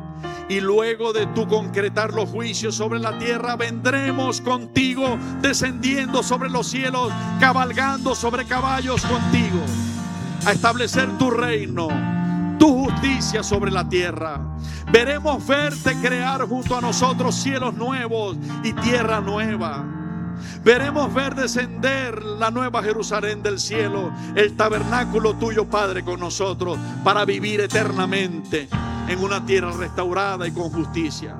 y luego de tú concretar los juicios sobre la tierra, vendremos contigo descendiendo sobre los cielos, cabalgando sobre caballos contigo, a establecer tu reino, tu justicia sobre la tierra. Veremos verte crear junto a nosotros cielos nuevos y tierra nueva. Veremos ver descender la nueva Jerusalén del cielo, el tabernáculo tuyo, Padre, con nosotros, para vivir eternamente en una tierra restaurada y con justicia.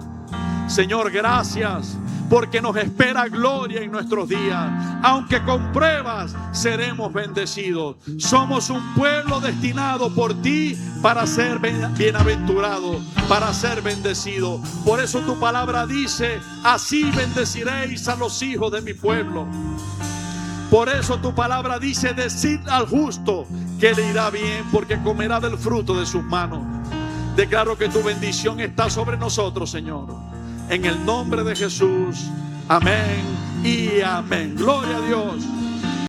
Señor, gracias, porque nos espera gloria en nuestros días. Aunque con pruebas seremos bendecidos. Somos un pueblo destinado por ti para ser bienaventurado, para ser bendecido. Por eso tu palabra dice: así bendeciréis a los hijos de mi pueblo. Por eso tu palabra dice: decid al justo que le irá bien, porque comerá del fruto de sus manos. Declaro que tu bendición está sobre nosotros, Señor. En el nombre de Jesús, amén y amén. Gloria a Dios.